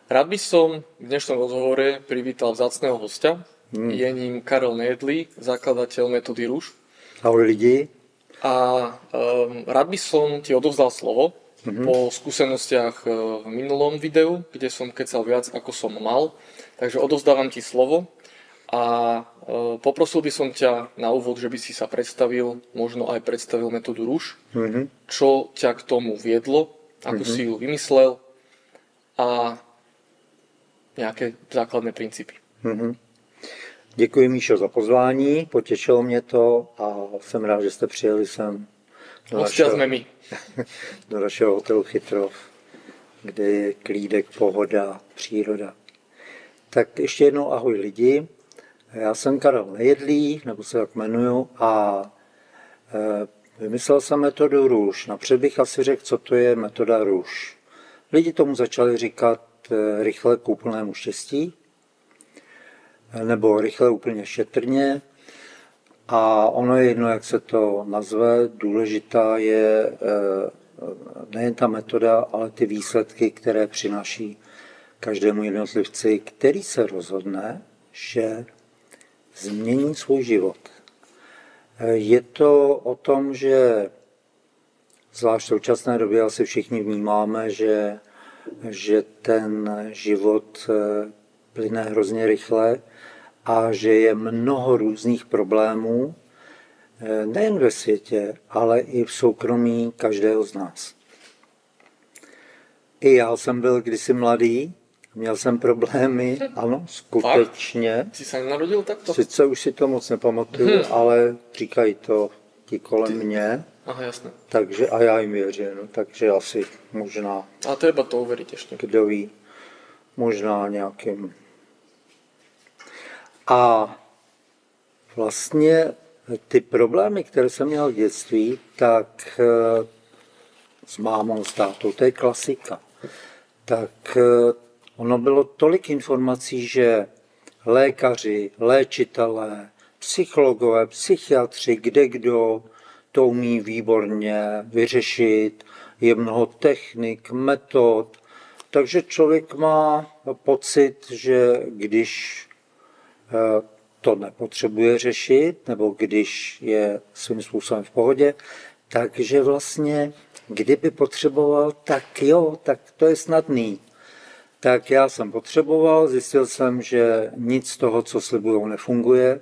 Rád by som v dnešnom rozhovore privítal vzácného hostia. Je ním Karel Nejedlý, zakladateľ metódy RUŠ. Ahoj lidi. A rád by som ti odovzdal slovo po skúsenostiach v minulom videu, kde som kecal viac, ako som mal. Takže odovzdávam ti slovo a poprosil by som ťa na úvod, že by si sa predstavil, možno aj predstavil metódu RUŠ, čo ťa k tomu viedlo, ako si ju vymyslel a nějaké základné principy. Děkuji, Míšo, za pozvání, potěšilo mě to a jsem rád, že jste přijeli sem do našeho hotelu Chytrov, kde je klídek, pohoda, příroda. Tak ještě jednou ahoj lidi, já jsem Karel Nejedlý, nebo se tak jmenuju, a vymyslel jsem metodu RUŠ. Napřed bych asi řekl, co to je metoda RUŠ. Lidi tomu začali říkat rychle k úplnému štěstí, nebo rychle úplně šetrně. A ono je jedno, jak se to nazve. Důležitá je nejen ta metoda, ale ty výsledky, které přináší každému jednotlivci, který se rozhodne, že změní svůj život. Je to o tom, že zvlášť v současné době asi všichni vnímáme, že ten život plyne hrozně rychle a že je mnoho různých problémů, nejen ve světě, ale i v soukromí každého z nás. I já jsem byl kdysi mladý, měl jsem problémy, ano, skutečně. Jsi se narodil takto? Sice už si to moc nepamatuju, ale říkají to ti kolem mě. Aha, jasné. Takže, a já jim věřím, no, takže asi možná... A treba to uveriť ešte. Kdo ví, možná nějakým... A vlastně ty problémy, které jsem měl v dětství, tak s mámou, s tátou, to je klasika. Tak ono bylo tolik informací, že lékaři, léčitelé, psychologové, psychiatři, kdo to umí výborně vyřešit, je mnoho technik, metod, takže člověk má pocit, že když to nepotřebuje řešit, nebo když je svým způsobem v pohodě, takže vlastně, kdyby potřeboval, tak jo, tak to je snadný. Tak já jsem potřeboval, zjistil jsem, že nic z toho, co slibujou, nefunguje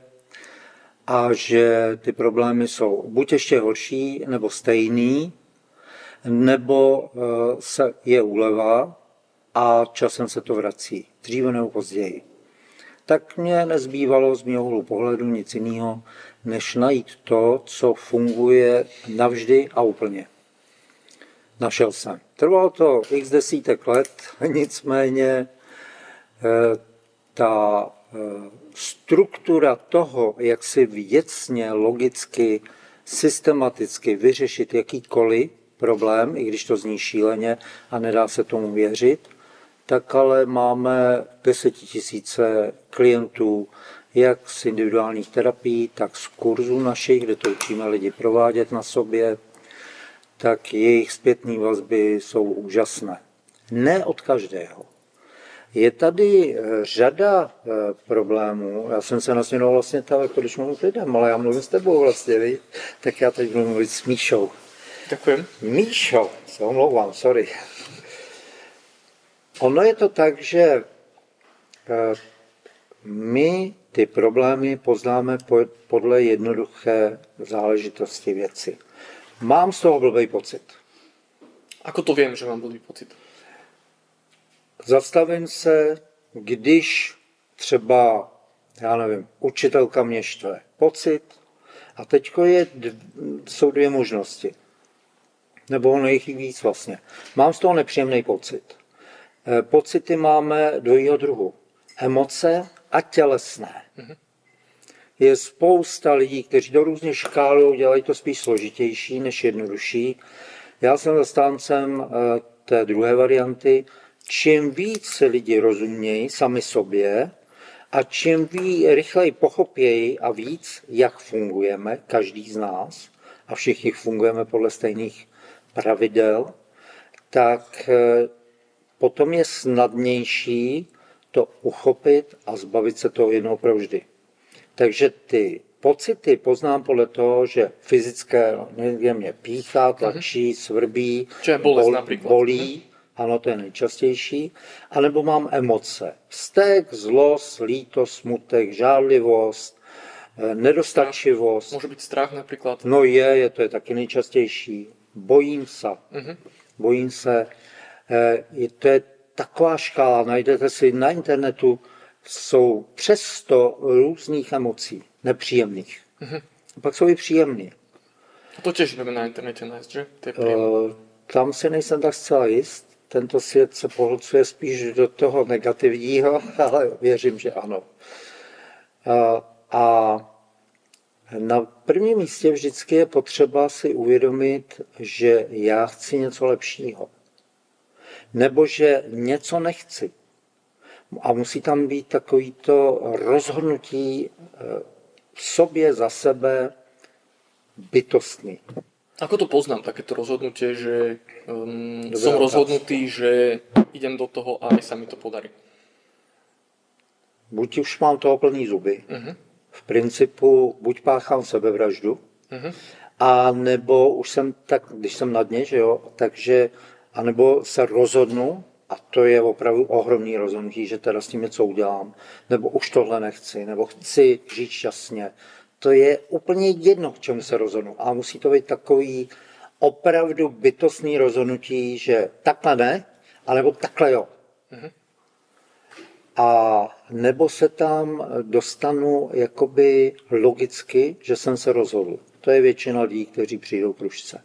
a že ty problémy jsou buď ještě horší, nebo stejný, nebo se je úleva a časem se to vrací, dříve nebo později. Tak mě nezbývalo z mého úhlu pohledu nic jiného, než najít to, co funguje navždy a úplně. Našel jsem. Trvalo to x desítek let, nicméně ta struktura toho, jak si věcně, logicky, systematicky vyřešit jakýkoliv problém, i když to zní šíleně a nedá se tomu věřit, tak ale máme 10 000 klientů, jak z individuálních terapií, tak z kurzů našich, kde to učíme lidi provádět na sobě, tak jejich zpětné vazby jsou úžasné. Ne od každého. Je tady řada problémů, já jsem se nasměroval vlastně tak, jako když mluvím k lidem, ale já mluvím s tebou vlastně, víš? Tak já teď budu mluvit s Míšou. Ďakujem. Míšo, se omlouvám, sorry. Ono je to tak, že my ty problémy poznáme podle jednoduché záležitosti věci. Mám z toho blbý pocit. Ako to viem, že mám blbý pocit? Zastavím se, když třeba, já nevím, učitelka mě štve. Pocit. A teďko jsou dvě možnosti. Nebo ono jich víc vlastně. Mám z toho nepříjemný pocit. Pocity máme dvojího druhu. Emoce a tělesné. Je spousta lidí, kteří to různě škálují, dělají to spíš složitější než jednodušší. Já jsem zastáncem té druhé varianty. Čím víc se lidi rozumějí sami sobě a čím rychleji pochopějí a víc, jak fungujeme, každý z nás, a všichni fungujeme podle stejných pravidel, tak potom je snadnější to uchopit a zbavit se toho jednou provždy. Takže ty pocity poznám podle toho, že fyzické někde mě píchá, tlačí, svrbí, bolí, ano, to je nejčastější, anebo mám emoce. Vztek, zlost, lítost, smutek, žárlivost, nedostačivost. Může být strach například. No to je taky nejčastější. Bojím se. Bojím se. To je taková škála, najdete si na internetu, jsou přes 100 různých emocí, nepříjemných. Pak jsou i příjemné. To těž jdeme na internetě najít, že? Tam si nejsem tak zcela jist. Tento svět se pohlcuje spíš do toho negativního, ale věřím, že ano. A na prvním místě vždycky je potřeba si uvědomit, že já chci něco lepšího. Nebo že něco nechci. A musí tam být takovýto rozhodnutí v sobě, za sebe, bytostný. Ako to poznám, takéto rozhodnutie, že som rozhodnutý, že idem do toho a aj sa mi to podarí? Buď už mám toho plný zuby, v principu buď páchám sebevraždu, a nebo už jsem tak, když jsem na dně, že jo, takže, anebo se rozhodnu, a to je opravdu ohromný rozhodnutí, že teda s tím něco udělám, nebo už tohle nechci, nebo chci žít šťastně. To je úplně jedno, k čemu se rozhodnu. A musí to být takový opravdu bytostný rozhodnutí, že takhle ne, anebo takhle jo. A nebo se tam dostanu jakoby logicky, že jsem se rozhodl. To je většina lidí, kteří přijdou k rušce.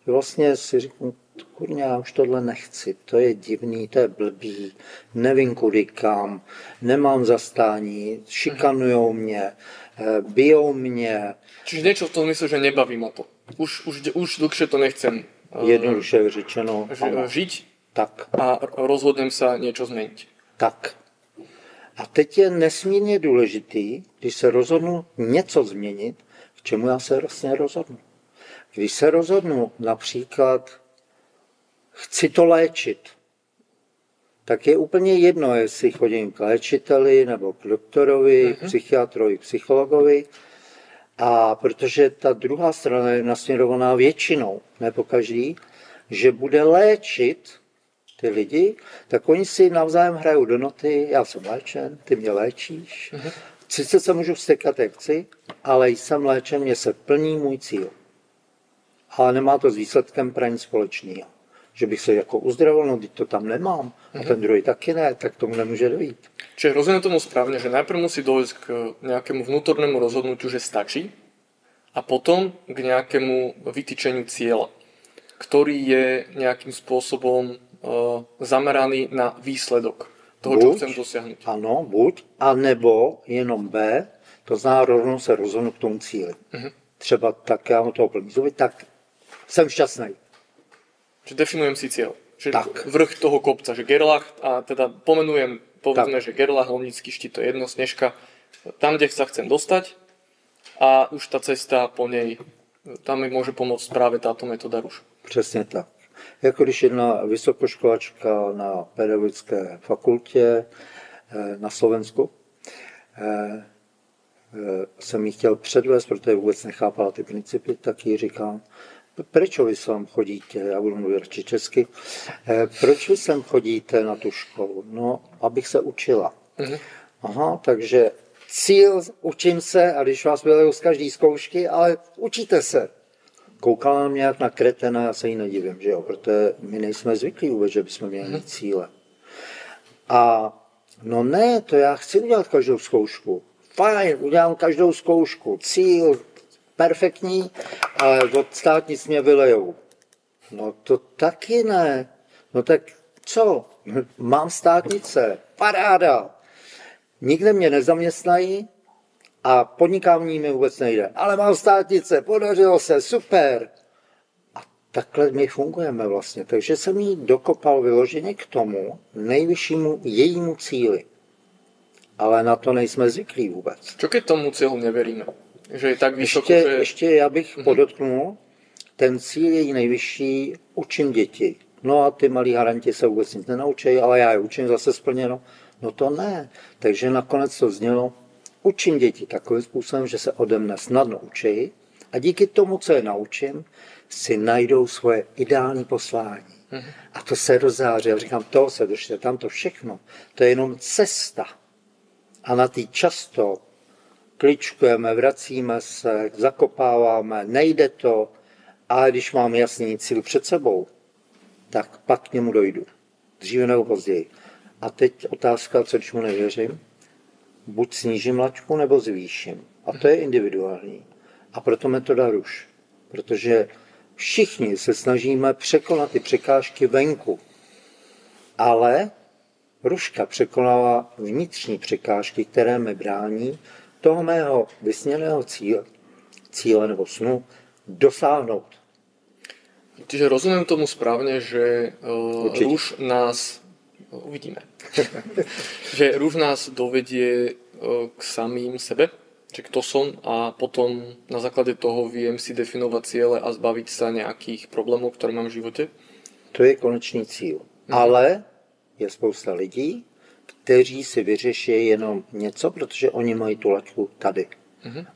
Vlastně si říkám, kurňa, já už tohle nechci, to je divný, to je blbý, nevím kudy kam, nemám zastání, šikanujou mě, bijou mě. Čiže niečo v tom mysle, že nebaví ma to. Už dlhšie to nechcem. Jednoduše řečeno. Žiť tak. A rozhodnem sa niečo zmeniť. Tak. A teď je nesmírně důležitý, když se rozhodnu něco změnit, k čemu já se vlastně rozhodnu. Když se rozhodnu například, chci to léčit, tak je úplně jedno, jestli chodím k léčiteli, nebo k doktorovi, k psychiatrovi, k psychologovi. A protože ta druhá strana je nasměrovaná většinou, ne po každý, že bude léčit ty lidi, tak oni si navzájem hrajou do noty, já jsem léčen, ty mě léčíš. Sice se můžu vztekat, jak chci, ale jsem léčen, mě se plní můj cíl. Ale nemá to s výsledkem praní společného. Že bych se jako uzdravil, no teď to tam nemám, a ten druhý taky ne, tak tomu nemůže dojít. Čiže rozumiem tomu správne, že najprv musí dojsť k nejakému vnútornému rozhodnutiu, že stačí, a potom k nejakému vytýčeniu cieľa, ktorý je nejakým spôsobom zameraný na výsledok toho, čo chcem dosiahnuť. Ano, buď, anebo jenom B, to znamená rovnou se rozhodnu k tomu cíli. Třeba tak, já mám toho plný zuby, tak jsem šťastný. Že definujem si cieľ. Že tak. Vrch toho kopca, že Gerlach, a teda pomenujem, povedzme, že Gerlach, Holnický štít, to je jedno, Snežka, tam, kde sa chcem dostať, a už ta cesta po něj, tam mi může pomoct právě táto metoda ruš. Přesně tak. Jako když jedna vysokoškolačka na pedagogické fakultě na Slovensku jsem jí chtěl předvést, protože vůbec nechápala ty principy, tak jí říkám, proč vy sem chodíte, já budu mluvit radši česky, proč vy sem chodíte na tu školu? No, abych se učila. Aha, takže cíl, učím se, a když vás vyleju z každé zkoušky, ale učíte se. Koukala na mě jak na kretena, já se jí nedivím, že jo, protože my nejsme zvyklí vůbec, že bychom měli mít cíle. A no ne, to já chci udělat každou zkoušku. Fajn, udělám každou zkoušku, cíl, perfektní, ale od státnic mě vylejou. No to taky ne. No tak co? Mám státnice, paráda. Nikde mě nezaměstnají a podnikání mi vůbec nejde. Ale mám státnice, podařilo se, super. A takhle my fungujeme vlastně. Takže jsem jí dokopal vyloženě k tomu nejvyššímu jejímu cíli. Ale na to nejsme zvyklí vůbec. Čo keď tomu cílu neveríme? Že je tak vysoko, ještě já bych podotknul, ten cíl její nejvyšší, učím děti. No a ty malí haranti se vůbec nic nenaučí, ale já je učím zase splněno. No to ne. Takže nakonec to znělo, učím děti takovým způsobem, že se ode mne snadno učí a díky tomu, co je naučím, si najdou svoje ideální poslání. A to se rozáří. Já říkám, toho se držte, tam to všechno. To je jenom cesta. A na té často kličkujeme, vracíme se, zakopáváme, nejde to. Ale když mám jasný cíl před sebou, tak pak k němu dojdu. Dříve nebo později. A teď otázka, co když mu nevěřím? Buď snížím laťku, nebo zvýším. A to je individuální. A proto metoda ruš. Protože všichni se snažíme překonat ty překážky venku. Ale ruška překonává vnitřní překážky, které mi brání toho mého vysněného cíle nebo snu dosáhnout. Čiže rozumiem tomu správne, že ruš nás, uvidíme, že ruš nás dovedie k samým sebe, že kto som a potom na základe toho viem si definovať ciele a zbaviť sa nejakých problémov, ktoré mám v živote? To je konečný cíl. Ale je spousta lidí, kteří si vyřeší jenom něco, protože oni mají tu laťku tady.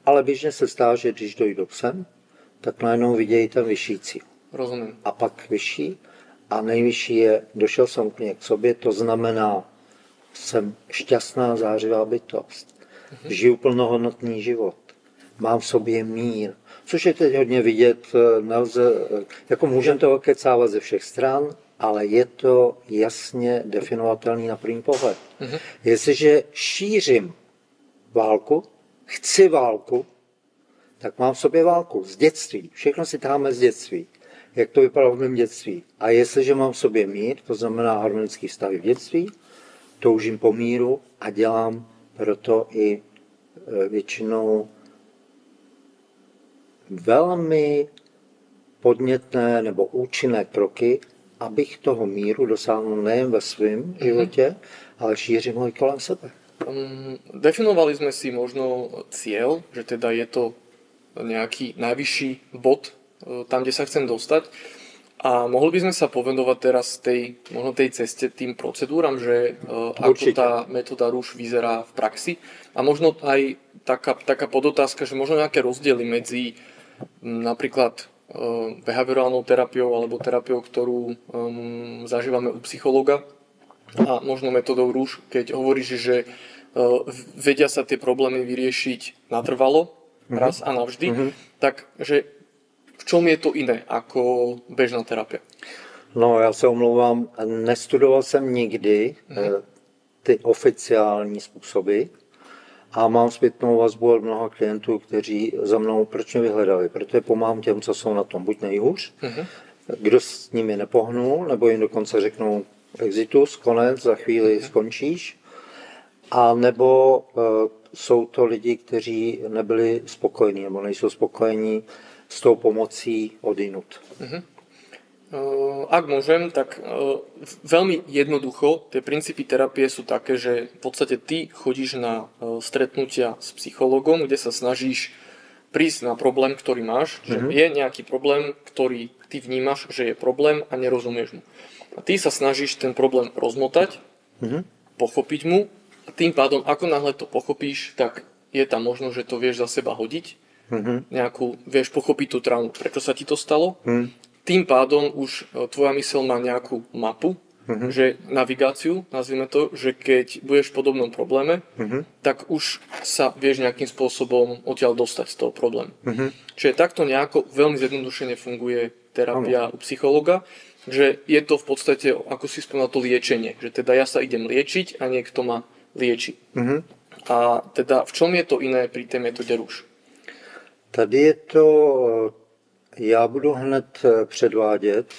Ale běžně se stává, že když dojdou sem, tak najednou vidějí ten vyšší cíl. Rozumím. A pak vyšší. A nejvyšší je, došel jsem úplně k sobě, to znamená, jsem šťastná, zářivá bytost. Žiju plnohodnotný život. Mám v sobě mír. Což je teď hodně vidět, nelze, jako můžeme to kecávat ze všech stran, ale je to jasně definovatelný na první pohled. Jestliže šířím válku, chci válku, tak mám v sobě válku z dětství. Všechno si táháme z dětství. Jak to vypadalo v mém dětství. A jestliže mám v sobě mír, to znamená harmonický vztahy v dětství, toužím po míru a dělám proto i většinou velmi podnětné nebo účinné kroky, abych toho míru dosáhnul nejen ve svém životě, ale šířím ho i kolem sebe. Definovali sme si možno cieľ, že teda je to nejaký najvyšší bod tam, kde sa chcem dostať. A mohli by sme sa povenovať teraz možno tej ceste, tým procedúram, že ako tá metóda ruš vyzerá v praxi. A možno aj taká podotázka, že možno nejaké rozdiely medzi napríklad behaviorálnou terapiou alebo terapiou, ktorú zažívame u psychologa a možno metodou ruš, keď hovoríš, že vedia sa tie problémy vyriešiť natrvalo, raz a navždy, tak že v čom je to iné ako bežná terapia? No, já se omlouvám, nestudoval jsem nikdy ty oficiální způsoby a mám zpětnou vazbu od mnoha klientů, kteří za mnou proč mě vyhledali, protože pomáhám těm, co jsou na tom buď nejhůř, kdo s nimi nepohnul, nebo jim dokonce řeknou exitus, konec, za chvíli skončíš, a nebo jsou to lidi, kteří nebyli spokojení nebo nejsou spokojení s tou pomocí odinut. Ak môžem, tak veľmi jednoducho tie princípy terapie sú také, že v podstate ty chodíš na stretnutia s psychologom, kde sa snažíš prísť na problém, ktorý máš, že je nejaký problém, ktorý ty vnímaš, že je problém a nerozumieš mu. A ty sa snažíš ten problém rozmotať, pochopiť mu a tým pádom, ako náhle to pochopíš, tak je tam možnosť, že to vieš za seba hodiť, vieš pochopiť tú traumu, prečo sa ti to stalo. Tým pádom už tvoja myseľ má nejakú mapu, že navigáciu, nazvime to, že keď budeš v podobnom probléme, tak už sa vieš nejakým spôsobom odtiaľ dostať z toho problému. Čiže takto nejako veľmi zjednodušene funguje terapia u psychologa, že je to v podstate, ako si spomínal, to liečenie, že teda ja sa idem liečiť a niekto ma lieči. A teda v čom je to iné pri tej metóde ruš? Tady je to, já budu hned předvádět,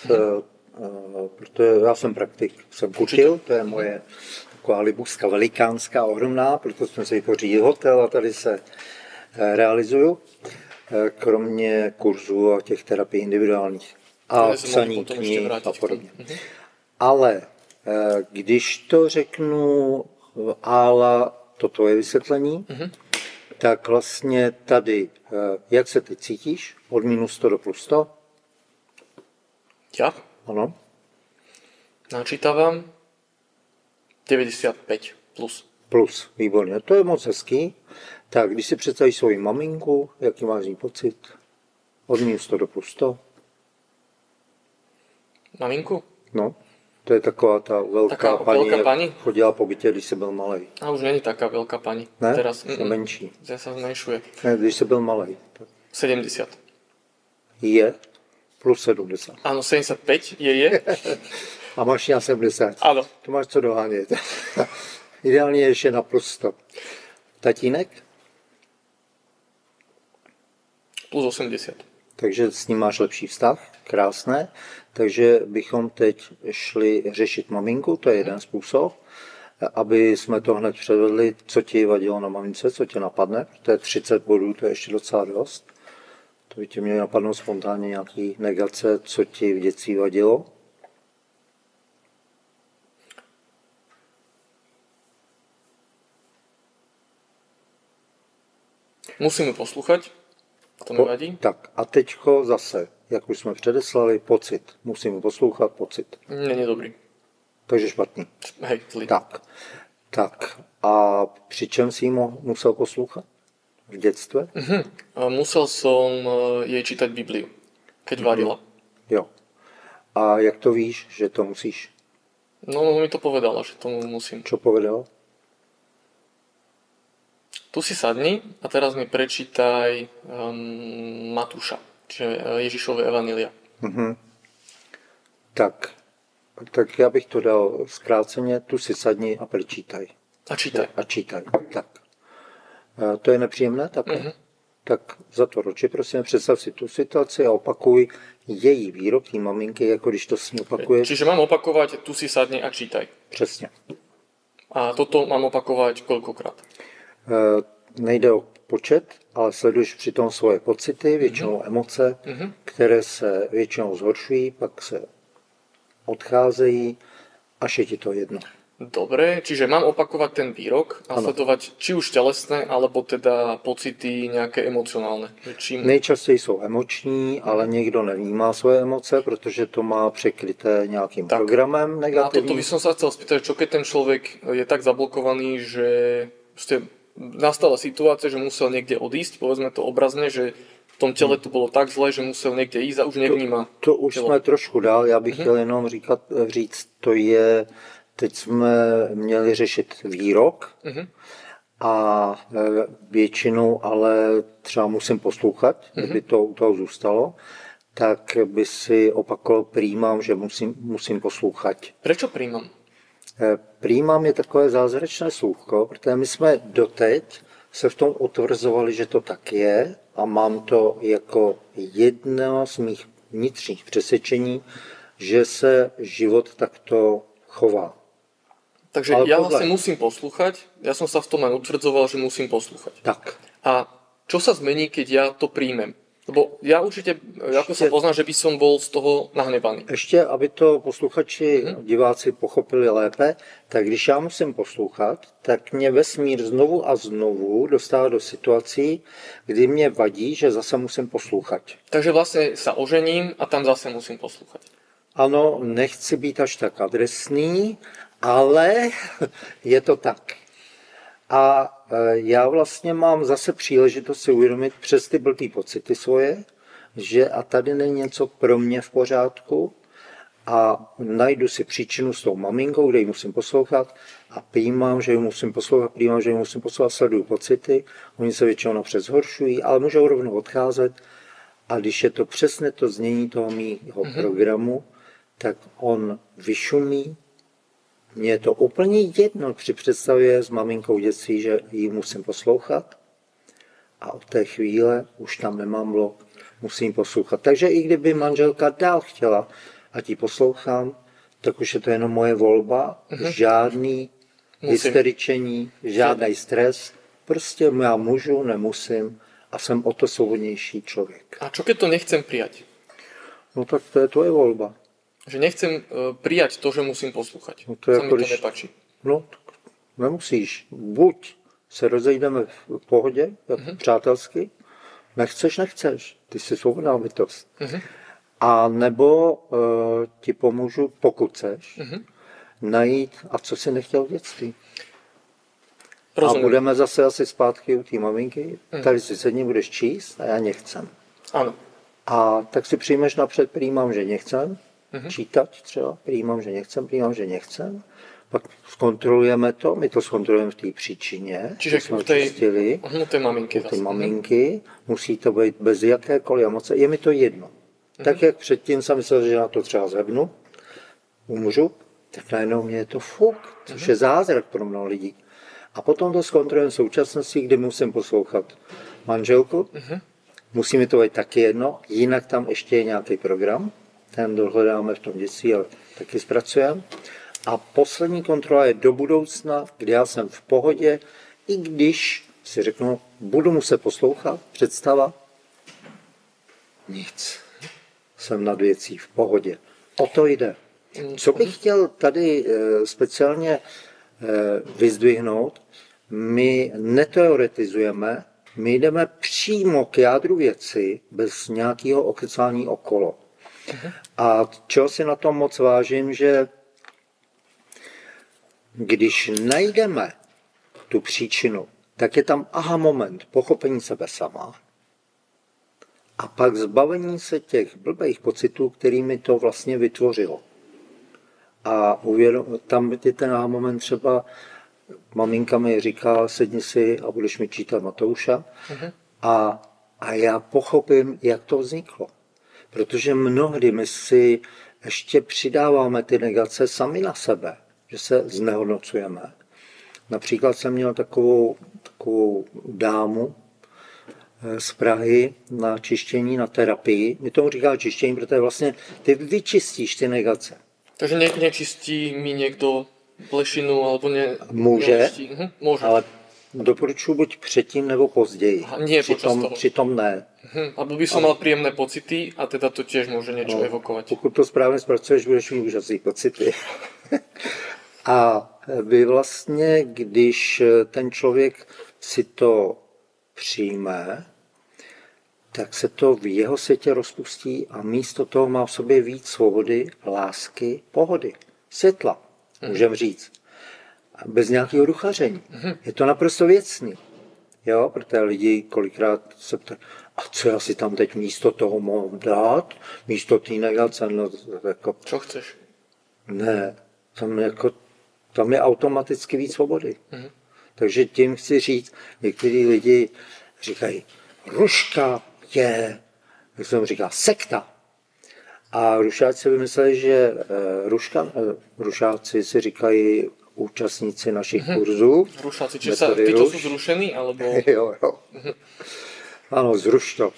protože já jsem praktik, jsem kutil, to je moje taková libuska velikánská, ohromná, proto jsme si vytvořili hotel a tady se realizuju, kromě kurzů a těch terapií individuálních a psaní knih a podobně. Ale když to řeknu ála, toto je vysvětlení, tak vlastně tady, jak se teď cítíš, od -100 do +100? Ja? Ano. Načítavam 95 plus. Plus, výborně, to je moc hezký. Tak, když si představíš svoji maminku, jaký máš jí pocit? Od minus 100 do plus 100? Maminku? No, to je taková ta velká paní, veľká pani? chodila po bytě, když jsi byl malej. A už není taká veľká pani. Ne? Teraz Je menší. sa zmenšuje. Ne, když jsi byl malej. Tak 70. je plus 70. Áno, 75 je. A máš na 70. Áno. To máš co dohánět. Ideálně je ještě na plus 100. Tatínek? Plus 80. Takže s ním máš lepší vztah, krásné. Takže bychom teď šli řešit maminku, to je jeden způsob, aby jsme to hned předvedli, co ti vadilo na mamince, co tě napadne. To je 30 bodů, to je ještě docela dost. To by tě mělo napadnout spontánně nějaký negace, co ti v dětství vadilo. Musíme poslúchať, to nevadí. Tak a teďko zase, jak už jsme předeslali, pocit. Musím poslouchat pocit. Není dobrý. Takže špatný. Hej, zlý. Tak. A při čem jsi musel poslouchat? V dětstve? Musel som jej čítať Bibliu, keď varila. Jo. A jak to víš, že to musíš? No, mi to povedala, že tomu musím. Čo povedal? Tu si sadni a teraz mi prečítaj Matúša, čiže Ježišové evangelia. Tak já bych to dal zkráceně, tu si sadni a prečítaj. A čítaj. Tak. To je nepříjemné také? Tak zatvor oči, prosím, představ si tu situaci a opakuj její výrok, tý maminky, jako když to s ní opakuješ. Čiže mám opakovať, tu si sadni a čítaj. Přesně. A toto mám opakovať koľkokrát? Nejde o počet, ale sleduješ přitom svoje pocity, většinou emoce, které se většinou zhoršují, pak se odcházejí, až je ti to jedno. Dobre, čiže mám opakovať ten výrok a sledovať či už telesné, alebo teda pocity nejaké emocionálne. Nejčastěji jsou emoční, ale někdo nevnímá svoje emoce, protože to má překryté nějakým programem negativním. A toto by som sa chcel spýtať, čo keď ten človek je tak zablokovaný, že nastala situácia, že musel niekde odísť, povedzme to obrazne, že v tom těle to bylo tak zlé, že musel někde jít a už nevnímá. To už tělo. Jsme trošku dál, já bych chtěl jenom říct, to je, teď jsme měli řešit výrok a většinou, ale třeba musím poslouchat, kdyby to u toho zůstalo, tak by si opakoval príjmám, že musím poslouchat. Prečo príjmám? Príjmám je takové zázračné slůvko, protože my jsme doteď se v tom utvrzovali, že to tak je a mám to jako jedno z mých vnitřních přesvědčení, že se život takto chová. Takže ale ja vlastne musím poslúchať, ja som sa v tom len utvrdzoval, že musím poslúchať. Tak. A čo sa zmení, keď ja to príjmem? Lebo ja určite, ako sa poznám, že by som bol z toho nahnevaný. Ještě, aby to posluchači, diváci pochopili lépe, tak když já musím poslouchat, tak mě vesmír znovu a znovu dostává do situací, kdy mě vadí, že zase musím poslouchat. Takže vlastně sa ožením a tam zase musím poslouchat. Ano, nechci být až tak adresný, ale je to tak. A já vlastně mám zase příležitost si uvědomit přes ty blbý pocity svoje, že a tady není něco pro mě v pořádku a najdu si příčinu s tou maminkou, kde ji musím poslouchat a přijímám, že ji musím poslouchat, sleduju pocity, oni se většinou napřed zhoršují, ale můžou rovnou odcházet a když je to přesně to znění toho mýho programu, tak on vyšumí. Mně je to úplně jedno při představě s maminkou dětství, že ji musím poslouchat a od té chvíle už tam nemám blok, musím poslouchat. Takže i kdyby manželka dál chtěla, ať ji poslouchám, tak už je to jenom moje volba, žádný hysteričení, žádný stres. Prostě já můžu, nemusím a jsem o to svobodnější člověk. A čo keď to nechcem prijať? No tak to je tvoje volba. Že nechcem prijať to, že musím poslúchať. No to sa mi to nepáči. No, nemusíš. Buď se rozejdeme v pohodě, přátelsky, nechceš. Ty jsi svobodná bytost. A nebo ti pomůžu, pokud chceš, najít, a co jsi nechtěl v dětství. Rozumím. A budeme zase asi zpátky u té maminky. Tady si sedni, budeš číst a já nechcem. Áno. A tak si přijmeš napřed, přijímám, že nechcem. Čítat třeba, přijímám, že nechcem. Pak zkontrolujeme to, my to zkontrolujeme v té příčině. Čiže jsme u tej maminky. U té maminky musí to být bez jakékoliv emoce. Je mi to jedno. Tak jak předtím jsem myslel, že na to třeba zhebnu, umřu, tak najednou mě je to fuk, což je zázrak pro mnoho lidí. A potom to zkontrolujeme v současnosti, kdy musím poslouchat manželku, musí mi to být taky jedno, jinak tam ještě je nějaký program, ten dohledáme v tom dětství, ale taky zpracujeme. A poslední kontrola je do budoucna, kdy já jsem v pohodě, i když si řeknu, budu muset poslouchat, představa, nic. Jsem nad věcí v pohodě. O to jde. Co bych chtěl tady speciálně vyzdvihnout, my neteoretizujeme, my jdeme přímo k jádru věci bez nějakého okecání okolo. A čeho si na tom moc vážím, že když najdeme tu příčinu, tak je tam aha moment, pochopení sebe sama. A pak zbavení se těch blbých pocitů, kterými to vlastně vytvořilo. A tam je ten aha moment třeba, maminka mi říká, sedni si a budeš mi čítat Matouša. A já pochopím, jak to vzniklo. Protože mnohdy my si ještě přidáváme ty negace sami na sebe, že se znehodnocujeme. Například jsem měl takovou dámu z Prahy na čištění, na terapii. My tomu říkáme čištění, protože vlastně ty vyčistíš ty negace. Takže nečistí mi někdo plešinu alebo Může, může, ale doporučuji buď předtím nebo později. Nie počas toho. Přitom ne. Aby by som mal príjemné pocity a teda to tiež môže niečo evokovať. Pokud to správně zpracuješ, budeš mít úžasné pocity. A vy vlastně, když ten člověk si to přijme, tak se to v jeho světě rozpustí a místo toho má v sobě víc svobody, lásky, pohody, světla, můžeme říct. Bez nějakého duchaření. Je to naprosto věcný. Jo, protože lidi kolikrát se ptají, a co já si tam teď místo toho mohu dát? Místo té negace? No, jako, čo chceš? Ne, tam je automaticky víc svobody. Takže tím chci říct, někteří lidi říkají, ruška je, jak jsem říkal, sekta. A rušáci si vymysleli, že rušáci si říkají účastníci našich kurzů. Rušáci, či sa títo sú zrušení, alebo... Jo. Ano, zruš to.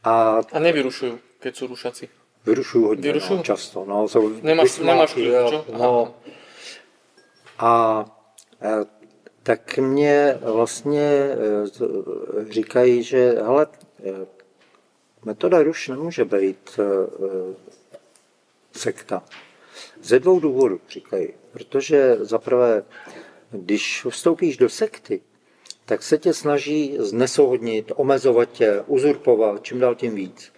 A nevyrušujú, keď sú rušáci? Vyrušujú hodně, no, často. No, nemáš tu, čo? No. A tak mě vlastně říkají, že hele, metoda ruš nemůže být sekta. Ze dvou důvodů říkají. Protože zaprvé, když vstoupíš do sekty, tak se tě snaží znesouhodnit, omezovat tě, uzurpovat, čím dál tím víc.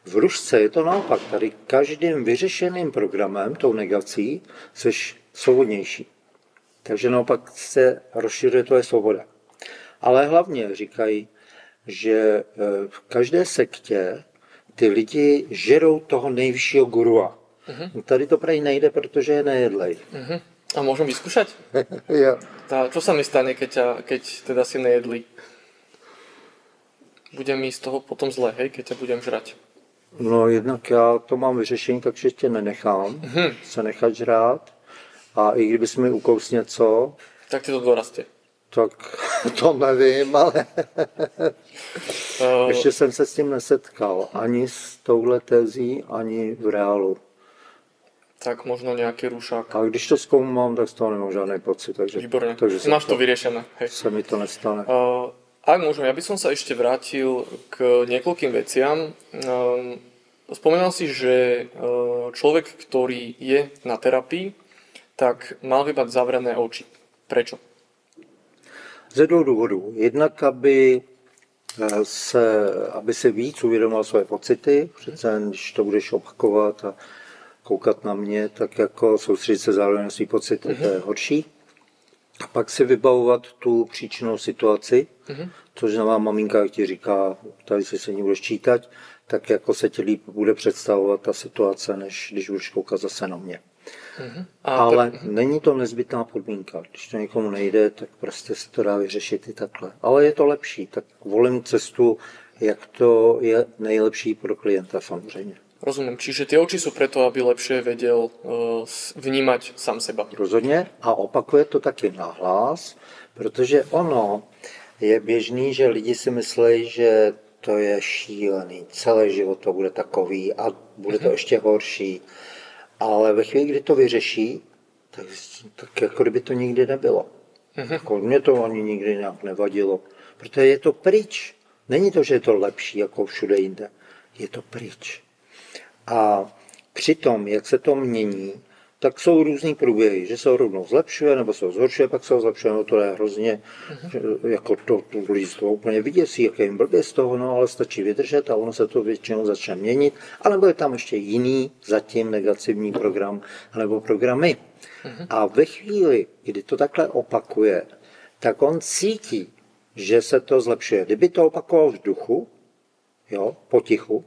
V rušce je to naopak. Tady každým vyřešeným programem, tou negací, seš svobodnější. Takže naopak se rozšiřuje tvoje svoboda. Ale hlavně říkají, že v každé sektě ty lidi žerou toho nejvyššího gurua. Tady to prej nejde, protože je nejedlej. A môžem vyskúšať? Ja. Čo sa mi stane, keď teda si nejedli? Bude mi z toho potom zle, hej, keď ťa budem žrať? No jednak já to mám vyřešení, takže tě nenechám se nechat žrát. A i kdybys mi ukous něco... Tak ti to dorastie. Tak to nevím, ale ještě jsem se s tím nesetkal. Ani s touhle tezí, ani v reálu. Tak možno nejaký rušák. A když to zkoumám, tak z toho nemám žádný pocit. Výborne. Takže máš to vyriešené. Hej. Se mi to nestane. Ak môžem, ja by som sa ešte vrátil k niekoľkým veciam. Spomínal si, že človek, ktorý je na terapii, tak mal by mať zavrené oči. Prečo? Ze dvou důvodů. Jednak, aby aby si víc uvědomoval své pocity. Přece když to budeš opakovat a koukat na mě, tak jako soustředit se zároveň na svý pocity, to je horší. A pak si vybavovat tu příčinnou situaci, což znamená maminka, jak ti říká, tady si se ní budeš čítat, tak jako se ti líp bude představovat ta situace, než když budeš koukat zase na mě. Ale není to nezbytná podmínka. Když to někomu nejde, tak prostě se to dá vyřešit i takhle. Ale je to lepší, tak volím cestu, jak to je nejlepší pro klienta samozřejmě. Rozumím, čiže tie oči sú preto, aby lepšie vedel vnímať sám seba. Rozhodně a opakuje to taky nahlas, protože ono je běžný, že lidi si myslí, že to je šílený, celý život to bude takový a bude to ještě horší. Ale ve chvíli, kdy to vyřeší, tak jako kdyby to nikdy nebylo. Jako mě to ani nikdy nějak nevadilo, protože je to pryč. Není to, že je to lepší jako všude jinde, je to pryč. A přitom, jak se to mění, tak jsou různý průběhy, že se ho rovnou zlepšuje, nebo se ho zhoršuje, pak se ho zlepšuje, no to je hrozně, jako to lidi z toho úplně vyděsí, jak je jim blbě z toho, no ale stačí vydržet a ono se to většinou začne měnit, anebo je tam ještě jiný zatím negativní program, nebo programy. A ve chvíli, kdy to takhle opakuje, tak on cítí, že se to zlepšuje. Kdyby to opakoval v duchu, jo, potichu,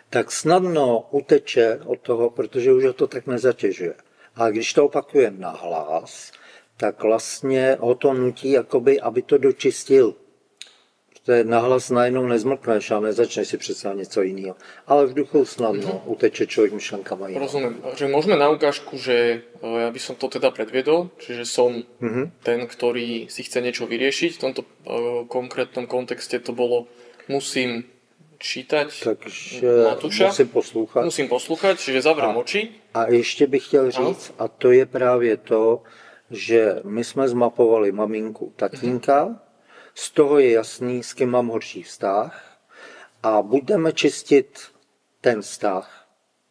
tak snadno uteče od toho, protože už ho to tak nezatěžuje. A když to opakuje nahlas, tak vlastně ho to nutí, jakoby, aby to dočistil. Protože nahlas najednou nezmrkneš a nezačneš si představit něco jiného. Ale v duchu snadno uteče člověk myšlenkama jiného. Rozumiem. Že môžeme na ukážku, že ja by som to teda predviedol, čiže som ten, ktorý si chce niečo vyriešiť. V tomto konkrétnom kontexte to bolo musím čítať, takže Matúša. Musím poslúchať, čiže zavriem oči. A ještě bych chtěl říct, a to je právě to, že my jsme zmapovali maminku, tatínka, z toho je jasný, s kým mám horší vztah a budeme čistit ten vztah,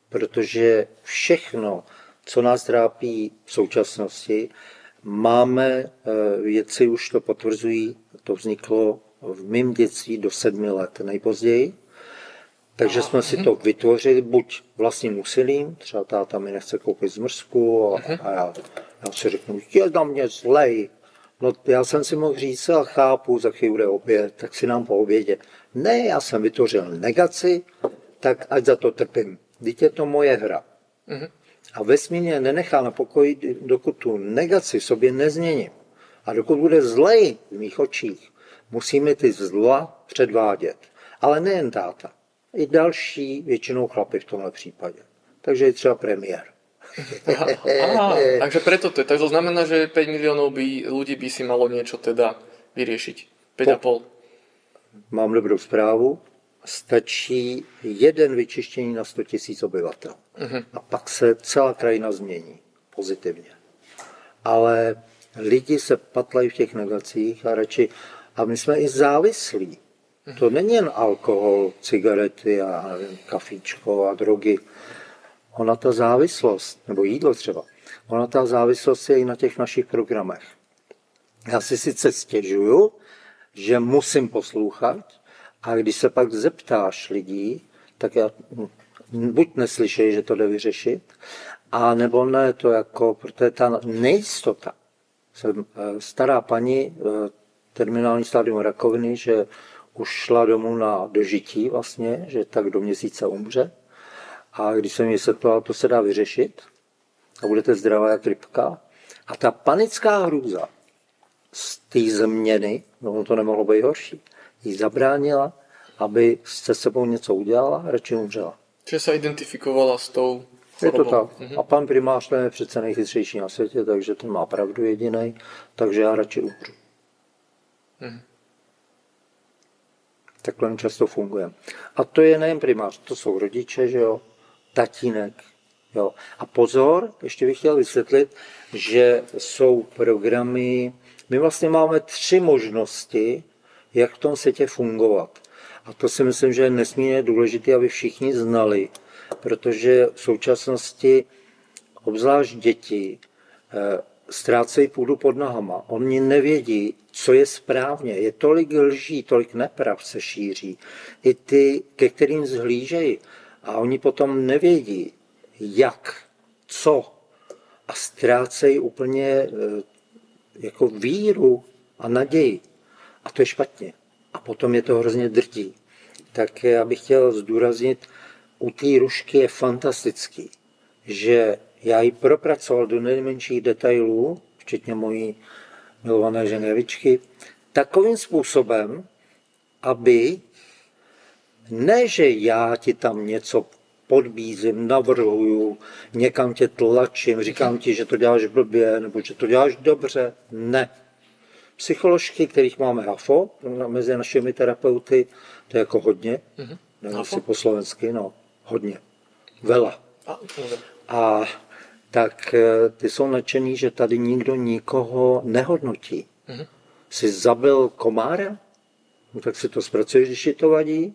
protože všechno, co nás trápí v současnosti, máme, vědci už to potvrzují, to vzniklo v mém dětství do 7 let nejpozději. Takže jsme si to vytvořili buď vlastním úsilím, třeba táta mi nechce koupit zmrzku a já si řeknu, je na mě zlej. No já jsem si mohl říct, a chápu, za chvíli bude oběd, tak si nám po obědě. Ne, já jsem vytvořil negaci, tak ať za to trpím. Vždyť je to moje hra. A vesmír mě nenechá na pokoji, dokud tu negaci sobě nezměním. A dokud bude zlej v mých očích, musíme ty zla předvádět. Ale nejen táta, i další, většinou chlapi v tomhle případě. Takže je třeba premiér. Takže preto to je. Takže to znamená, že 5 miliónov ľudí by si malo niečo teda vyriešiť. 5,5. Mám dobrou zprávu. Stačí jeden vyčištění na 100 000 obyvatel. A pak se celá krajina změní pozitivně. Ale lidi se patlají v těch negacích a radši. A my jsme i závislí. To není jen alkohol, cigarety a nevím, kafíčko a drogy. Ona ta závislost, nebo jídlo třeba, ona ta závislost je i na těch našich programech. Já si sice stěžuju, že musím poslouchat, a když se pak zeptáš lidí, tak já buď neslyšej, že to jde vyřešit, a nebo ne, to jako, protože ta nejistota. Jsem stará paní, terminální stádium rakoviny, že už šla domů na dožití vlastně, že tak do měsíce umře. A když jsem jí vysvětloval, to se dá vyřešit a budete zdravá jak rybka. A ta panická hrůza z té změny, no to nemohlo být horší, jí zabránila, aby se sebou něco udělala a radši umřela. Čiže se identifikovala s tou chorobou. Je to tak. A pan primář je přece nejchytřejší na světě, takže ten má pravdu jedinej, takže já radši umřu. Takhle často funguje. A to je nejen primář, to jsou rodiče, že jo, tatínek. Jo. A pozor, ještě bych chtěl vysvětlit, že jsou programy, my vlastně máme 3 možnosti, jak v tom světě fungovat. A to si myslím, že je nesmírně důležité, aby všichni znali, protože v současnosti, obzvlášť děti, ztrácejí půdu pod nohama. Oni nevědí, co je správně. Je tolik lží, tolik nepravd se šíří. I ty, ke kterým zhlížejí. A oni potom nevědí, jak, co. A ztrácejí úplně jako víru a naději. A to je špatně. A potom je to hrozně drtí. Tak já bych chtěl zdůraznit, u té Rušky je fantastický, že já ji propracoval do nejmenších detailů, včetně mojí milované ženy Evičky, takovým způsobem, aby ne, že já ti tam něco podbízím, navrhuju, někam tě tlačím, říkám ti, že to děláš blbě, nebo že to děláš dobře. Ne. Psycholožky, kterých máme HAFO, mezi našimi terapeuty, to je jako hodně, nevím si po slovensky, no, hodně, vela. A tak ty jsou nadšený, že tady nikdo nikoho nehodnotí. Jsi zabil komára? No, tak si to zpracuješ, když ti to vadí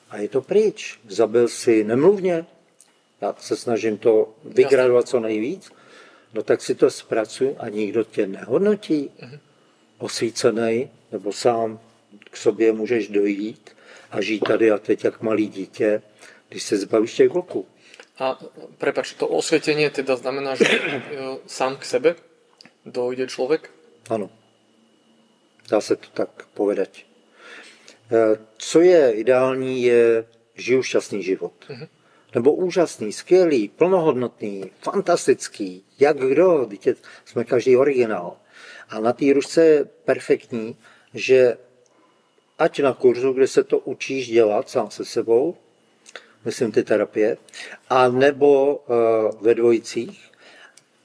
a je to pryč. Zabil si nemluvně, já se snažím to vygradovat co nejvíc, no tak si to zpracuj a nikdo tě nehodnotí. Osvícenej, nebo sám k sobě můžeš dojít a žít tady a teď jak malý dítě, když se zbavíš těch bloků. A prepáč, to osvietenie teda znamená, že sám k sebe dojde člověk? Ano. Dá se to tak povedať. Co je ideální, je žiju šťastný život. Nebo úžasný, skvělý, plnohodnotný, fantastický, jak kdo, jsme každý originál. A na té Rušce je perfektní, že ať na kurzu, kde se to učíš dělat sám se sebou, myslím ty terapie, a nebo ve dvojicích,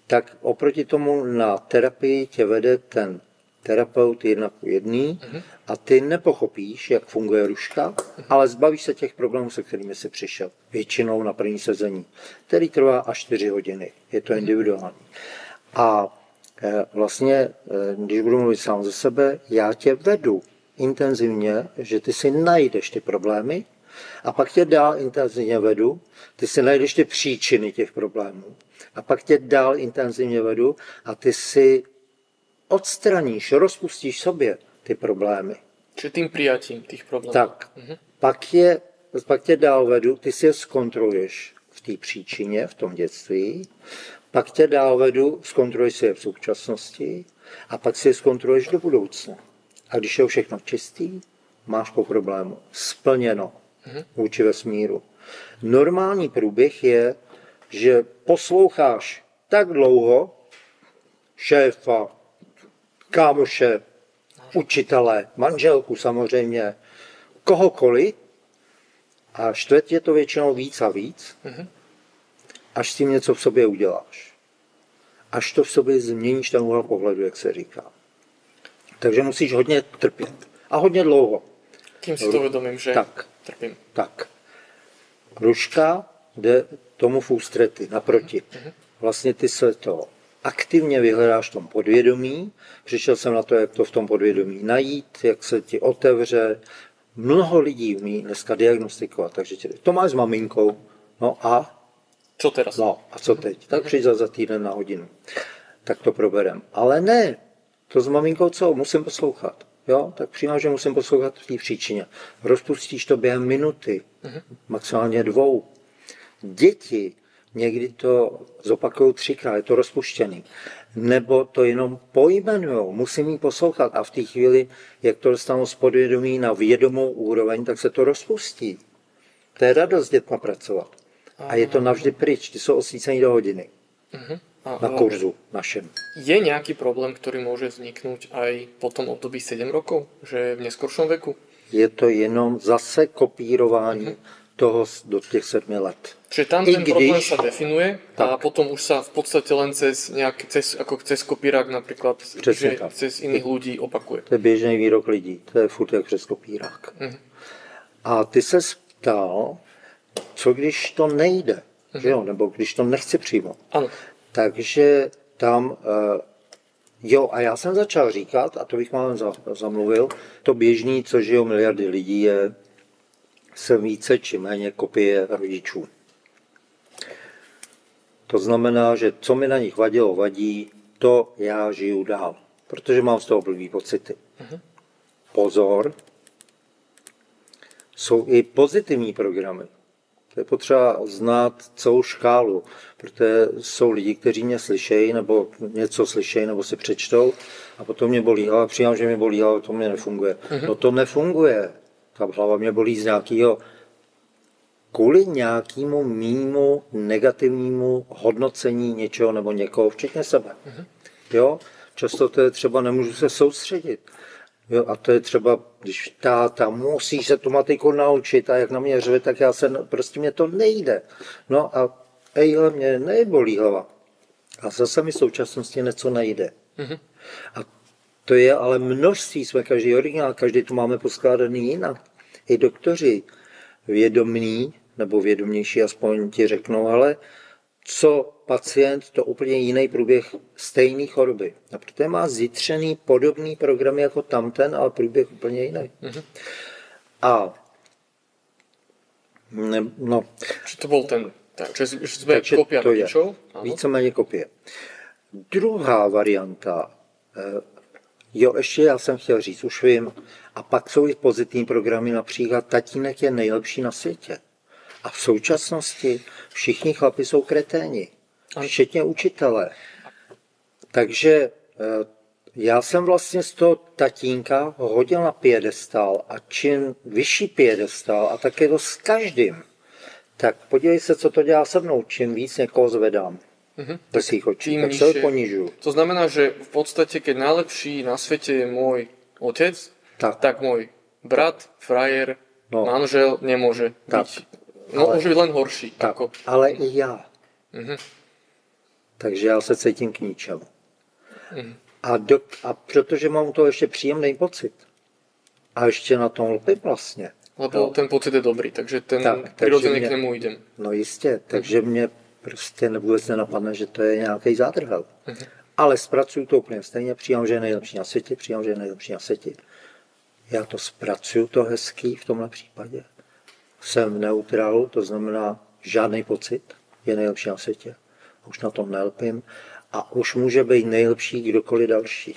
tak oproti tomu na terapii tě vede ten terapeut 1:1 a ty nepochopíš, jak funguje Ruška, ale zbavíš se těch problémů, se kterými jsi přišel. Většinou na první sezení, který trvá až 4 hodiny. Je to individuální. A vlastně, když budu mluvit sám ze sebe, já tě vedu intenzivně, že ty si najdeš ty problémy a pak tě dál intenzivně vedu, ty si najdeš ty příčiny těch problémů a pak tě dál intenzivně vedu a ty si odstraníš, rozpustíš sobě ty problémy. Čiže tým prijatím těch problémů. Tak, pak tě dál vedu, ty si je zkontroluješ v té příčině, v tom dětství, pak tě dál vedu, zkontroluješ si je v současnosti a pak si je zkontroluješ do budoucna. A když je všechno čistý, máš po problému splněno vůči vesmíru. Normální průběh je, že posloucháš tak dlouho šéfa, kámoše, učitele, manželku samozřejmě, kohokoliv, a štve je to většinou víc a víc, až s tím něco v sobě uděláš. Až to v sobě změníš ten úhel pohledu, jak se říká. Takže musíš hodně trpět. A hodně dlouho. Kým si to uvědomím, že trpím. Tak. Ruška jde tomu v ústrety, naproti. Vlastně ty se to aktivně vyhledáš v tom podvědomí. Přišel jsem na to, jak to v tom podvědomí najít, jak se ti otevře. Mnoho lidí umí dneska diagnostikovat, takže to máš s maminkou. No a? Co teraz? No a co teď? Tak přijď za týden na hodinu. Tak to proberem. Ale ne, to s maminkou co? Musím poslouchat. Jo? Tak přijímám, že musím poslouchat v té příčině. Rozpustíš to během minuty, maximálně 2. Děti někdy to zopakují 3krát, je to rozpuštěný. Nebo to jenom pojmenujou, musím jí poslouchat a v té chvíli, jak to dostanou z podvědomí na vědomou úroveň, tak se to rozpustí. To je radost s dětma pracovat. A je to navždy pryč, ty jsou osvícení do hodiny. Na kurzu našem. Je nějaký problém, který může vzniknout aj po tom období 7 rokov, že v neskoršom veku? Je to jenom zase kopírování toho do těch 7 let. Čiže tam ten problém sa definuje a potom už sa v podstate len cez kopírák napríklad, že cez iných ľudí opakuje. To je běžný výrok lidí, to je furt jak přes kopírák. A ty se ptal, co když to nejde, že jo? Nebo když to nechci přijmout. Ano. Takže tam, jo, a já jsem začal říkat, a to bych vám zamluvil, to běžný, co žijou miliardy lidí, je se více či méně kopie rodičů. To znamená, že co mi na nich vadilo, vadí, to já žiju dál, protože mám z toho blbý pocity. Pozor, jsou i pozitivní programy. To je potřeba znát celou škálu, protože jsou lidi, kteří mě slyšejí, nebo něco slyšejí, nebo si přečtou a potom mě bolí hlava, přijám, že mě bolí hlava, to mě nefunguje. No to nefunguje. Ta hlava mě bolí z nějakého, kvůli nějakému mýmu negativnímu hodnocení něčeho nebo někoho, včetně sebe. Jo? Často to je třeba, nemůžu se soustředit. Jo, a to je třeba, když táta musí se tu matiku naučit a jak na mě řve, tak prostě mě to nejde. No a mě nebolí hlava. A zase mi v současnosti něco nejde. A to je ale množství, jsme každý originál, každý to máme poskládaný jinak. I doktoři vědomí, nebo vědomější aspoň ti řeknou, ale co pacient, to úplně jiný průběh stejné choroby. A proto má zjitřený podobný program jako tamten, ale průběh úplně jiný. A no. Či to byl ten, takže jsme kopia rodičů? Víceméně kopie. Druhá varianta, ještě já jsem chtěl říct, už vím, a pak jsou i pozitivní programy, například tatínek je nejlepší na světě. A v současnosti všichni chlapi jsou kreténi, včetně učitelé. Takže já jsem vlastně z toho tatínka hodil na piedestál a čím vyšší piedestál, a tak je to s každým, tak podívej se, co to dělá se mnou, čím víc někoho zvedám. Do svých očí, tak se ho ponižuju. To znamená, že v podstatě, keď najlepší na světě je můj otec, tak můj brat, frajer, manžel nemůže být. No, může být len horší. Tak, jako. Ale i já. Takže já se cítím k ničemu. A protože mám to ještě příjemný pocit. A ještě na tom lpím vlastně. Lebo ten pocit je dobrý, takže ten přirozeně k němu jdem. No jistě, takže mě prostě vůbec nenapadne, že to je nějaký zádrhel. Ale zpracuju to úplně stejně, přijám, že je nejlepší na světě, Já to zpracuju to hezký v tomhle případě. Jsem v neutrálu, to znamená žádný pocit, je nejlepší na světě. Už na tom nelpím a už může být nejlepší kdokoliv další.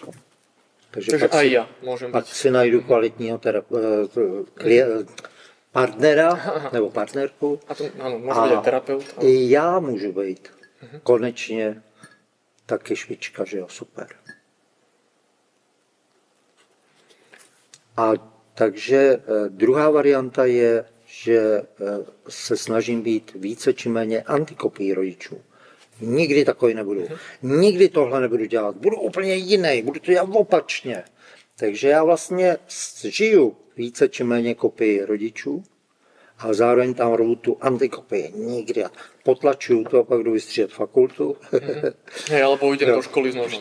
Takže a já můžem pak si najdu kvalitního partnera nebo partnerku. A to, ano, může být terapeut. Ale i já můžu být konečně taky švička, že jo, super. A takže druhá varianta je, že se snažím být více či méně antikopií rodičů. Nikdy takový nebudu. Nikdy tohle nebudu dělat. Budu úplně jiný, budu to dělat opačně. Takže já vlastně žiju více či méně kopii rodičů a zároveň tam robu tu antikopii. Nikdy. Potlačuju to a pak jdu vystřídat fakultu. Alebo jdem do školy znovu.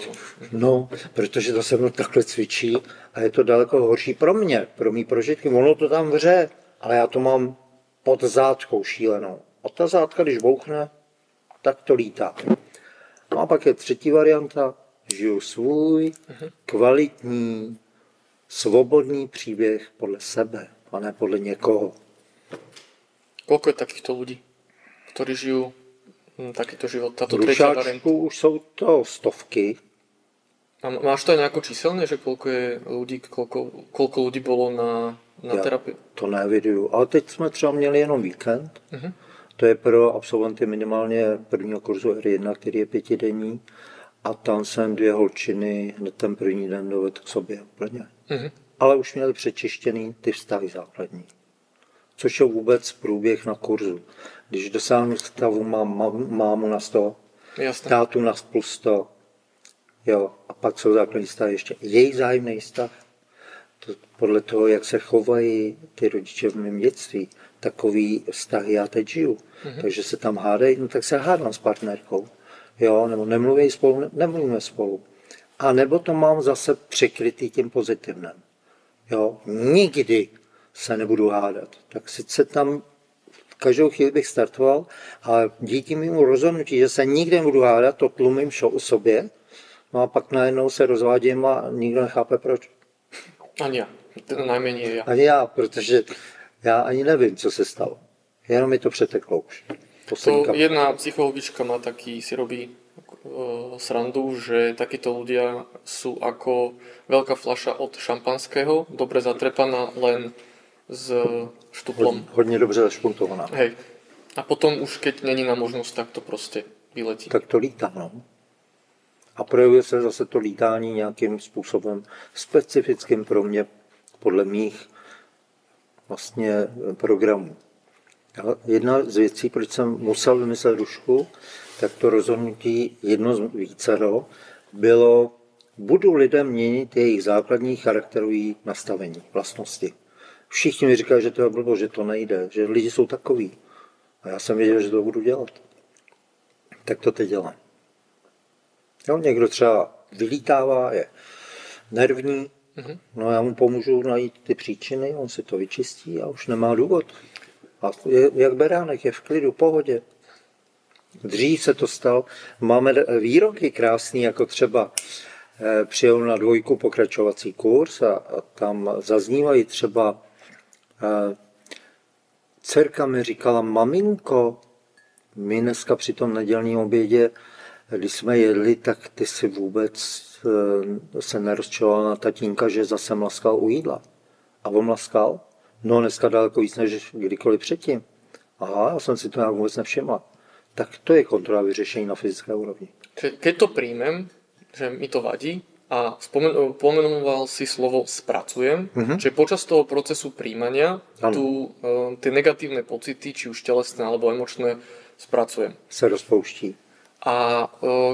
No, protože to se mnou takhle cvičí a je to daleko horší pro mě, pro mý prožitky. Ono to tam vře, ale já to mám pod zátkou šílenou. A ta zátka, když bouchne, tak to lítá. No a pak je třetí varianta. Žiju svůj kvalitní, svobodný příběh podle sebe, a ne podle někoho. Koľko je takýchto ľudí, ktorí žijú takýto život? Táto tretia varianta? Už jsou to stovky. A máš to aj nejako číselne, že koľko je ľudí, koľko ľudí bolo na terapii? To neviduju, ale teď jsme třeba měli jenom víkend. To je pro absolventy minimálně prvního kurzu R1, který je 5denní. A tam jsem 2 holčiny hned ten první den dovedl k sobě úplně. Ale už měli přečištěný ty vztahy základní. Což je vůbec průběh na kurzu. Když dosáhnu stavu, mám mámu na 100, jasne, tátu na plus 100, jo, a pak jsou základní vztahy ještě. Jejich vzájemný vztah, to podle toho, jak se chovají ty rodiče v mém dětství, takový vztahy já teď žiju. Takže se tam hádají, no tak se hádám s partnerkou. Jo, nebo nemluvíme spolu. A nebo to mám zase překrytý tím pozitivním. Jo, nikdy se nebudu hádat. Tak sice tam každou chvíli bych startoval, ale díky mému rozhodnutí, že se nikdy nebudu hádat, to tlumím sobě, no a pak najednou se rozvádím a nikdo nechápe proč. Ani já, najméně já. Ani já, protože já ani nevím, co se stalo. Jenom mi to přeteklo už. To jedna psychologička má taký, si robí srandu, že takíto ľudia sú ako veľká fľaša od šampanského, dobre zatrepaná len s štuplom. Hodně dobře zašpuntovaná. Hej. A potom už keď není na možnosť, tak to prostě vyletí. Tak to lítá, no. A projevuje se zase to lítání nějakým způsobem specifickým pro mě, podle mých vlastně programů. A jedna z věcí, proč jsem musel vymyslet rušku, tak to rozhodnutí jedno z vícero bylo, budu lidem měnit jejich základní charakterové nastavení, vlastnosti. Všichni mi říkají, že to je blbo, že to nejde, že lidi jsou takový. A já jsem věděl, že to budu dělat. Tak to teď dělám. Jo, někdo třeba vylítává, je nervní, no já mu pomůžu najít ty příčiny, on si to vyčistí a už nemá důvod. A je jak beránek, je v klidu, pohodě. Dřív se to stalo. Máme výroky krásný, jako třeba přijel na 2 pokračovací kurz a tam zaznívají třeba dcerka mi říkala, maminko, my dneska při tom nedělním obědě, když jsme jedli, tak ty si vůbec se nerozčilovala na tatínka, že zase mlaskal u jídla. A on mlaskal? No dneska daleko víc než kdykoliv předtím. Aha, já jsem si to nějak vůbec nevšimla. Tak to je kontrola vyřešení na fyzické úrovni. Keď to príjmem, že mi to vadí a pomenoval si slovo spracujem, že počas toho procesu príjmania tie negatívne pocity, či už telesné alebo emočné, spracujem. Se rozpouští. A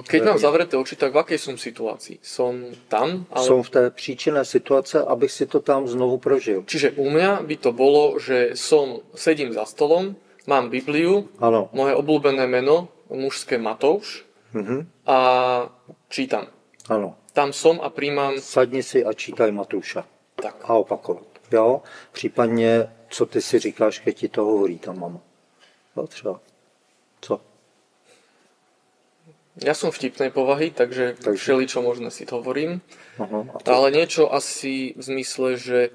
keď mám zavreté oči, tak v akej som situácii? Som tam? Ale... Som v té příčinné situace, abych si to tam znovu prožil. Čiže u mňa by to bolo, že sedím za stolom, mám Bibliu, ano. Moje obľúbené meno, mužské Matouš, a čítam. Ano. Tam som a príjmam... Sadni si a čítaj Matouša. Tak. A opakovat. Jo? Případně, co ty si říkáš, keď ti to hovorí ta mama. Jo, třeba. Co? Ja som vtipnej povahy, takže všeličo možné si to hovorím. Aha, ale niečo asi v zmysle, že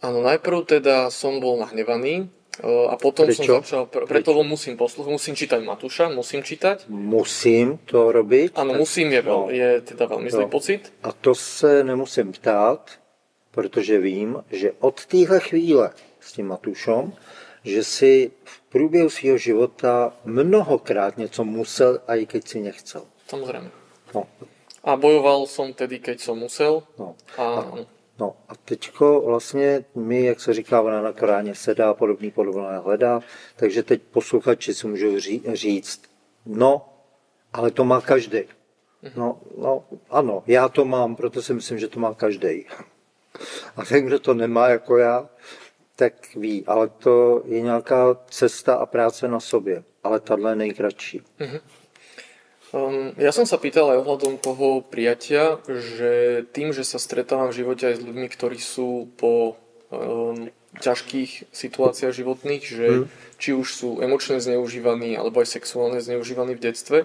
áno, najprv teda som bol nahnevaný a potom som začal, preto musím poslúchať, musím čítať Matúša, musím čítať. Musím to robiť. Áno, musím je teda veľmi zlý pocit. A to se nemusím ptát, protože vím, že od téhle chvíle s tím Matúšom, že si v průběhu svého života mnohokrát něco musel, a i keď si nechcel. Samozrejme. No. A bojoval som tedy, keď som musel. No. A teďko vlastně my, jak se říká, ona na Koráně sedá, podobné hledá, takže teď posluchači si můžou říct, no, ale to má každý. No, ano, já to mám, proto si myslím, že to má každý. A ten, kdo to nemá jako já, tak ví, ale to je nějaká cesta a práce na sobě, ale tahle je nejkratší. Ja som sa pýtal aj ohľadom toho prijatia, že tým, že sa stretávam v živote aj s ľuďmi, ktorí sú po ťažkých situáciách životných, že či už sú emočne zneužívaní alebo aj sexuálne zneužívaní v detstve,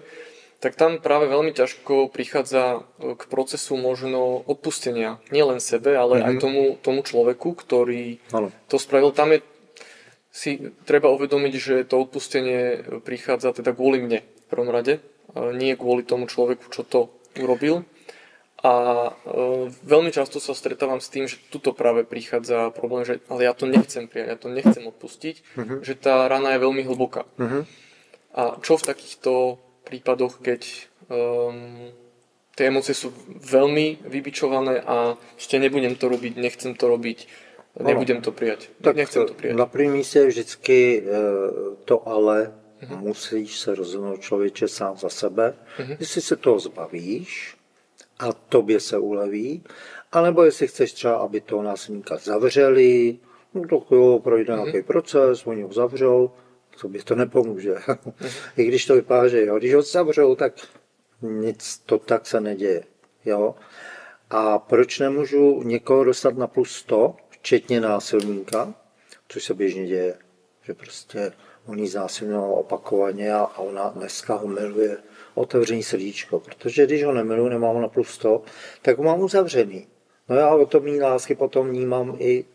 tak tam práve veľmi ťažko prichádza k procesu možno odpustenia nielen sebe, ale aj tomu človeku, ktorý to spravil. Tam si treba uvedomiť, že to odpustenie prichádza teda kvôli mne v prvom rade, nie kvôli tomu človeku, čo to urobil. A veľmi často sa stretávam s tým, že tuto práve prichádza problém, že ale ja to nechcem prijať, ja to nechcem odpustiť, že tá rana je veľmi hlboká. A čo v takýchto prípadoch, keď tie emócie sú veľmi vybičované a ešte nebudem to robiť, nechcem to robiť, nebudem to prijať, nechcem to prijať. Na prvním místě je vždycky to ale, musíš se rozhodnout člověče sám za sebe, jestli se toho zbavíš a tobě se uleví, anebo jestli chceš třeba, aby toho násilníka zavřeli, no to jo, projde nějaký proces, oni ho zavřou, tobě to nepomůže. I když to vypadá, že jo, když ho zavřou, tak nic to tak se neděje. Jo? A proč nemůžu někoho dostat na +100, včetně násilníka, což se běžně děje, že prostě on jí znásilňoval opakovaně a ona dneska ho miluje, otevřený srdíčko, protože když ho nemiluji, nemám ho na +100, tak ho mám uzavřený. No já o tom lásky potom vnímám i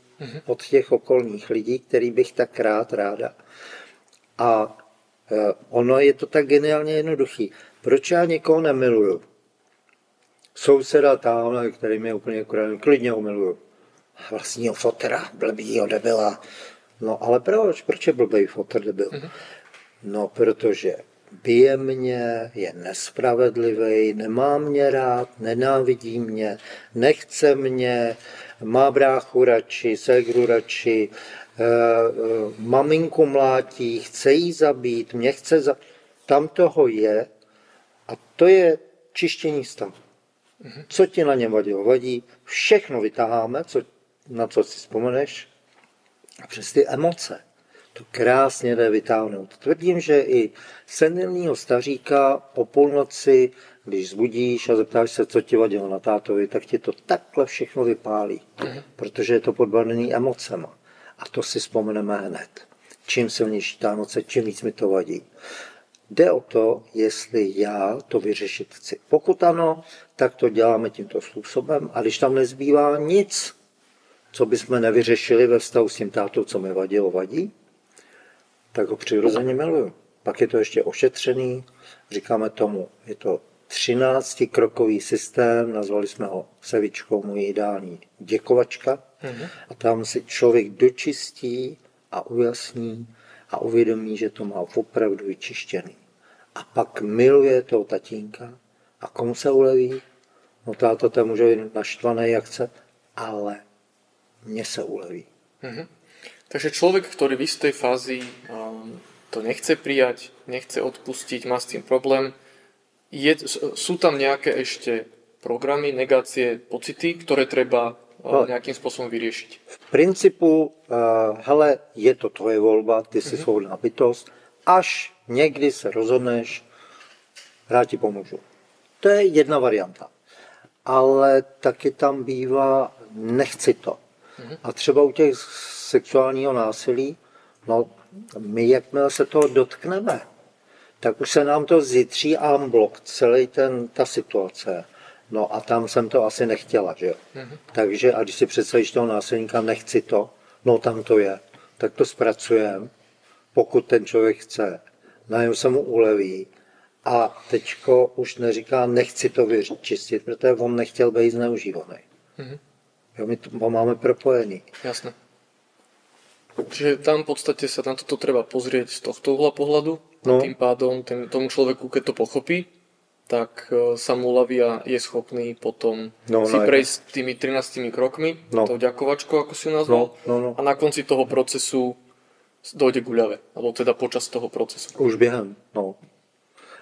od těch okolních lidí, který bych tak ráda. A Ono je to tak geniálně jednoduchý. Proč já někoho nemiluju? Souseda tamhle, který mě úplně klidně umiluju. Vlastního fotra, blbýho debila. No ale proč? Proč je blbý fotr debil? No protože bije mě, je nespravedlivý, nemá mě rád, nenávidí mě, nechce mě, má bráchu radši, ségru radši, maminku mlátí, chce jí zabít, mě chce zabít. Tam toho je a to je čištění stavu. Co ti na něm vadilo? Vadí, všechno vytaháme, na co si vzpomeneš, a přes ty emoce. To krásně jde vytáhnout. Tvrdím, že i senilního staříka o půlnoci, když zbudíš a zeptáš se, co ti vadilo na tátovi, tak ti to takhle všechno vypálí, protože je to podbarvený emocema. A to si vzpomeneme hned. Čím silnější ta emoce, čím víc mi to vadí. Jde o to, jestli já to vyřešit chci. Pokud ano, tak to děláme tímto způsobem a když tam nezbývá nic, co bychom nevyřešili ve vztahu s tím tátou, co mi vadilo, vadí, tak ho přirozeně miluju. Pak je to ještě ošetřený, říkáme tomu, je to 13-krokový systém, nazvali jsme ho Sevičkou, můj ideální děkovačka. A tam si člověk dočistí a ujasní a uvědomí, že to má opravdu vyčištěný. A pak miluje toho tatínka. A komu se uleví? No táta tam může být naštvaný, jak chce, ale mně se uleví. Takže človek, ktorý v istej fázi to nechce prijať, nechce odpustiť, má s tým problém, sú tam nejaké ešte programy, negácie, pocity, ktoré treba nejakým spôsobom vyriešiť? V principu, hele, je to tvoje volba, ty jsi svobodná bytost, až někdy se rozhodneš, já ti pomůžu. To je jedna varianta. Ale taky tam bývá, nechci to. A třeba u těch sexuálního násilí, no my jakmile se toho dotkneme, tak už se nám to zjitří en bloc, celý ta situace. No a tam jsem to asi nechtěla, že jo. Takže a když si představíš toho násilníka, nechci to, no tam to je, tak to zpracujeme, pokud ten člověk chce, najednou se mu uleví a teďko už neříká, nechci to vyčistit, protože on nechtěl být zneužívaný. Jo, my to máme propojený. Jasné. Čiže tam v podstate sa na toto treba pozrieť z tohto uhla pohľadu a tým pádom tomu človeku, keď to pochopí, tak sa mu uľaví a je schopný potom si prejsť tými 13 krokmi, tou ďakovačkou, ako si ju nazval, a na konci toho procesu dojde k úľave, alebo teda počas toho procesu. Už během, no.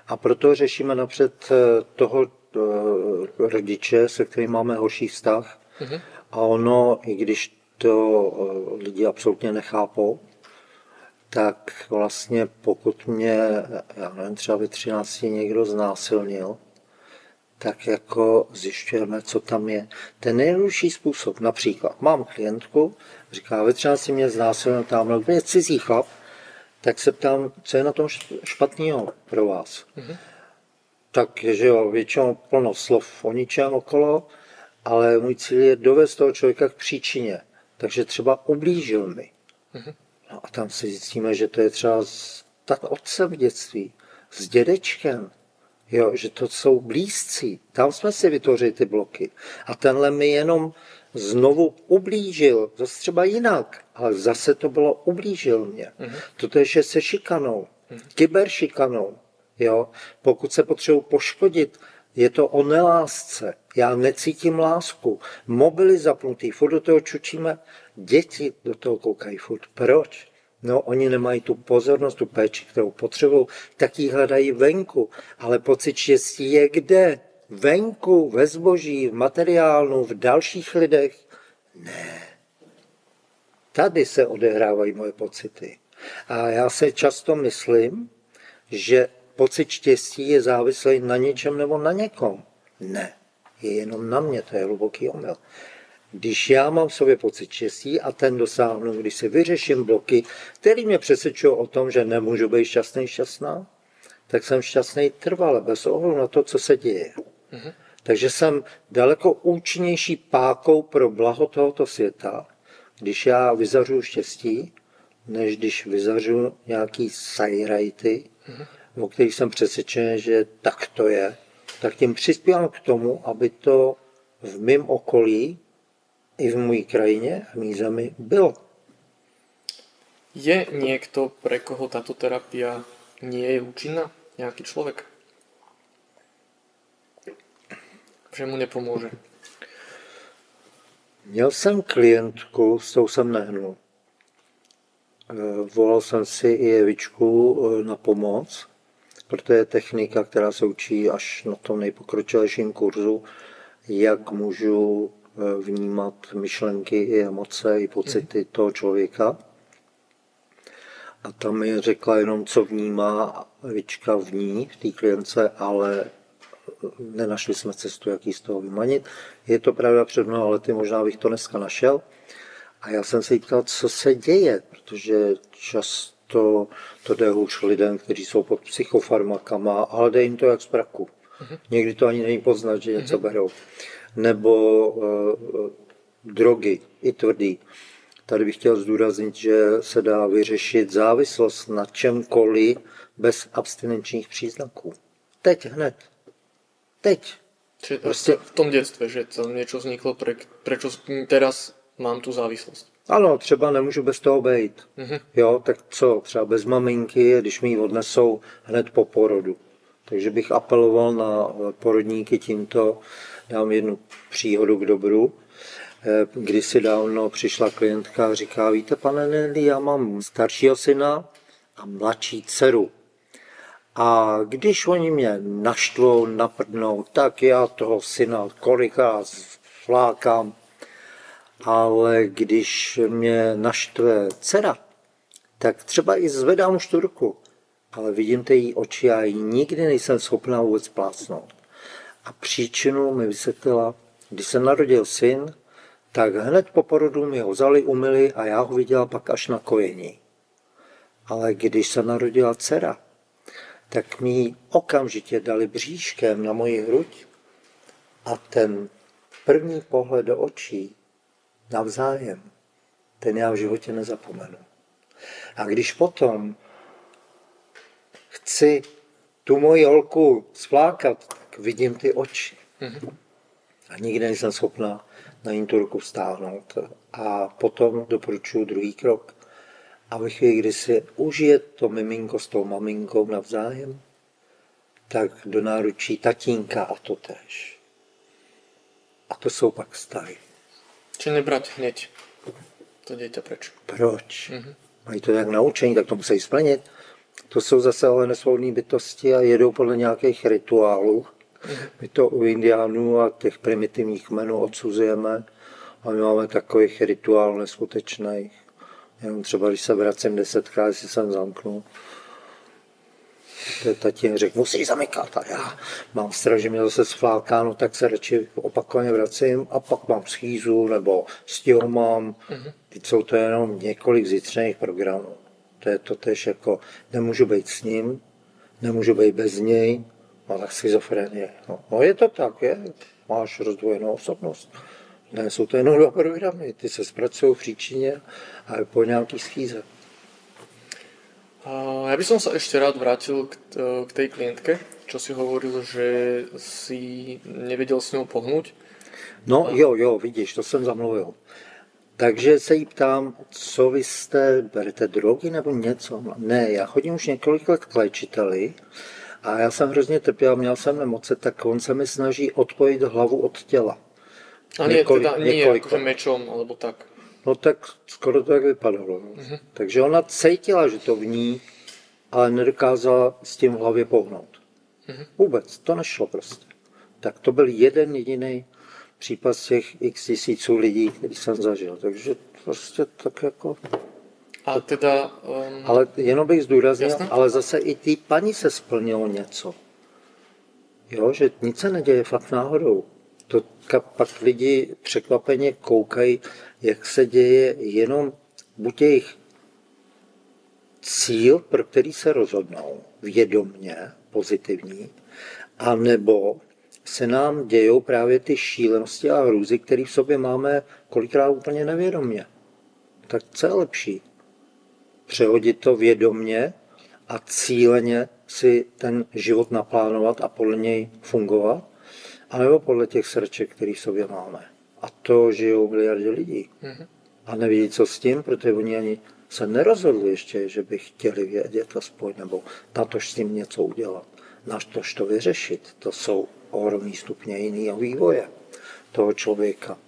A proto řešíme napřed toho rodiče, se kterým máme horší vztah. A ono, i když to lidi absolutně nechápou, tak vlastně pokud mě, já nevím, třeba ve 13 někdo znásilnil, tak jako zjišťujeme, co tam je. Ten nejjednodušší způsob, například mám klientku, říká, ve 13 mě znásilnil tamhle, je cizí chlap, tak se ptám, co je na tom špatného pro vás. Takže jo, většinou plno slov o ničem okolo, ale můj cíl je dovést toho člověka k příčině. Takže třeba ublížil mi. No a tam si zjistíme, že to je třeba tak otcem v dětství, s dědečkem, jo, že to jsou blízcí. Tam jsme si vytvořili ty bloky. A tenhle mi jenom znovu ublížil, zase třeba jinak, ale zase to bylo ublížil mě. Toto je se šikanou, kyberšikanou. Jo? Pokud se potřebuji poškodit, je to o nelásce. Já necítím lásku. Mobily zapnutý, furt do toho čučíme. Děti do toho koukají furt. Proč? No, oni nemají tu pozornost, tu péči, kterou potřebují, tak ji hledají venku. Ale pocit štěstí je kde? Venku, ve zboží, v materiálu, v dalších lidech? Ne. Tady se odehrávají moje pocity. A já se často myslím, že pocit štěstí je závislý na něčem nebo na někom. Ne, je jenom na mě, to je hluboký omyl. Když já mám v sobě pocit štěstí a ten dosáhnu, když si vyřeším bloky, který mě přesvědčují o tom, že nemůžu být šťastná, tak jsem šťastný trvale, bez ohledu na to, co se děje. Takže jsem daleko účinnější pákou pro blaho tohoto světa, když já vyzařuju štěstí, než když vyzařu nějaký sajrajty, o kterých jsem přesvědčen, že tak to je, tak tím přispívám k tomu, aby to v mém okolí i v mojí krajině, v mý zemi bylo. Je niekto, pre koho táto terapia nie je účinná? Nejaký človek? Že mu nepomôže? Měl jsem klientku, s tou jsem nehnul. Volal jsem si i Evičku na pomoc, protože je technika, která se učí až na tom nejpokročilejším kurzu, jak můžu vnímat myšlenky i emoce, i pocity toho člověka. A tam mi řekla jenom, co vnímá Evička v ní, v té klientce, ale nenašli jsme cestu, jak ji z toho vymanit. Je to pravda, před mnoha lety, možná bych to dneska našel. A já jsem se jí ptal, co se děje, protože často to jde hůř lidem, kteří jsou pod psychofarmakama, ale jde jim to jak z praku. Někdy to ani není poznat, že něco berou. Nebo drogy, i tvrdý. Tady bych chtěl zdůraznit, že se dá vyřešit závislost na čemkoliv bez abstinenčních příznaků. Teď, hned. Teď. Čiže prostě v tom dětstve, že tam něco vzniklo, prečo teraz mám tu závislost. Ano, třeba nemůžu bez toho být. Jo, tak co, třeba bez maminky, když mi ji odnesou hned po porodu. Takže bych apeloval na porodníky tímto, dám jednu příhodu k dobru. Kdysi dávno přišla klientka a říká, víte, pane Nelly, já mám staršího syna a mladší dceru. A když oni mě naštvou, naprdnou, tak já toho syna kolikrát flákám. Ale když mě naštve dcera, tak třeba i zvedám šturku. Ale vidím ty její oči, já ji nikdy nejsem schopná vůbec plácnout. A příčinu mi vysvětlila, když se narodil syn, tak hned po porodu mi ho vzali, umyli a já ho viděla pak až na kojení. Ale když se narodila dcera, tak mi ji okamžitě dali bříškem na moji hruď a ten první pohled do očí navzájem, ten já v životě nezapomenu. A když potom chci tu moji holku svlákat, tak vidím ty oči. A nikdy nejsem schopná na ní tu ruku vztáhnout. A potom doporučuji druhý krok. A ve chvíli, kdy si užije to miminko s tou maminkou navzájem, tak do náručí tatínka a to též. A to jsou pak vztahy. Či nebrať hneď to dieťa preč. Proč? Mají to jak naučení, tak to musí splnit. To jsou zase ale nesvobodné bytosti a jedou podle nějakých rituálů. My to u indiánů a těch primitivních kmenů odsuzujeme a my máme takových rituálů neskutečných. Jenom třeba, když se vracím 10krát, si jsem zamknul. Tatín řekl, musíš zamykat. A já mám strach, že mě zase sfláká, no tak se radši opakovaně vracím a pak mám schýzu nebo stího mám. Teď jsou to jenom několik zítřených programů. To je totéž jako, nemůžu být s ním, nemůžu být bez něj, no tak schizofrenie. No je to tak, je. Máš rozdvojenou osobnost. Ne, jsou to jenom dva programy, ty se zpracují v příčině a je po nějaký schýze. Ja by som sa ešte rád vrátil k tej klientke, čo si hovoril, že si nevedel s ňou pohnúť. No jo, vidíš, to jsem zamluvil. Takže se jí ptám, co vy jste, berete drogy nebo něco? Ne, já chodím už několik let k léčiteli a já jsem hrozně trpěl, měl jsem nemoce, tak on se mi snaží odpojit hlavu od těla. A nie, teda nie akože mečom, alebo tak. No tak skoro to tak vypadalo. Takže ona cítila, že to v ní, ale nedokázala s tím v hlavě pohnout. Vůbec, to nešlo prostě. Tak to byl jeden jediný případ z těch x tisíců lidí, který jsem zažil. Takže prostě tak jako... A teda... Ale jenom bych zdůraznil, jasné? Ale zase i té paní se splnilo něco. Jo, že nic se neděje fakt náhodou. To pak lidi překvapeně koukají, jak se děje jenom buď jejich cíl, pro který se rozhodnou vědomně, pozitivní, anebo se nám dějou právě ty šílenosti a hrůzy, které v sobě máme kolikrát úplně nevědomě. Tak co je lepší? přehodit to vědomně a cíleně si ten život naplánovat a podle něj fungovat, anebo podle těch srček, které v sobě máme. A to žijou miliardy lidí. A nevědí, co s tím, protože oni ani se nerozhodli ještě, že by chtěli vědět aspoň, nebo na to s tím něco udělat, na to vyřešit. To jsou ohromný stupně jiného vývoje toho člověka.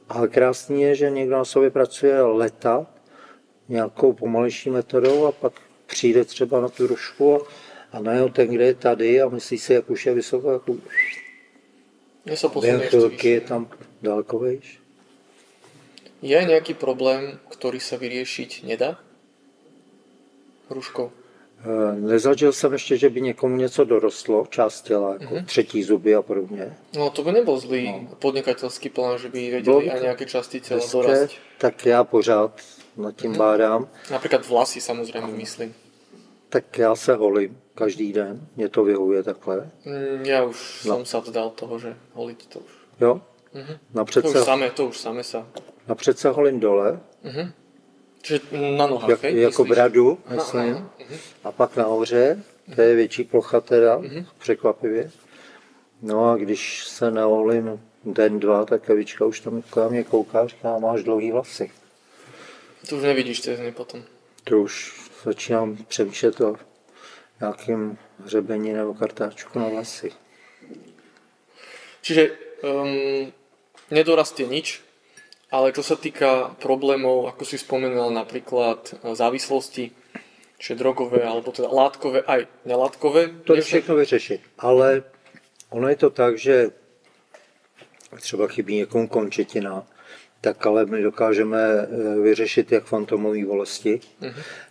Ale krásný je, že někdo na sobě pracuje leta nějakou pomalejší metodou a pak přijde třeba na tu rušku a najednou ten, kde je tady a myslí si, jak už je vysoko, jak už během chvilky je tam daleko vejš. Je nejaký problém, ktorý sa vyriešiť nedá rúškou? Nezažil jsem ještě, že by někomu něco dorostlo, část těla, jako třetí zuby a podobně. No to by nebol zlý podnikateľský plán, že by vedeli aj nejaké časti tela dorasť. Tak já pořád nad tím bádám. Napríklad vlasy samozrejme myslím. Tak já se holím každý den, mě to vyhovuje takhle. Ja už som sa vzdal toho, že holiť to už. Jo? To už samé sa. Napřed se holím dole. Čiže na nohách, jako bradu, myslím. A pak nahoře, to je větší plocha teda, překvapivě. No a když se neholím den, dva, tak Evička už tam na mě kouká, říká, máš dlouhý vlasy. To už nevidíš cez ně potom. To už začínám přemýšlet o nějakým hřebení nebo kartáčku na vlasy. Čiže nedorastie nič, ale čo sa týka problémov, ako si spomenul, napríklad závislosti, čiže drogové, alebo teda látkové, aj nelátkové. To je všechno vyřešit, ale ono je to tak, že třeba chybí někomu končetina, tak ale my dokážeme vyřešit jak fantomové bolesti,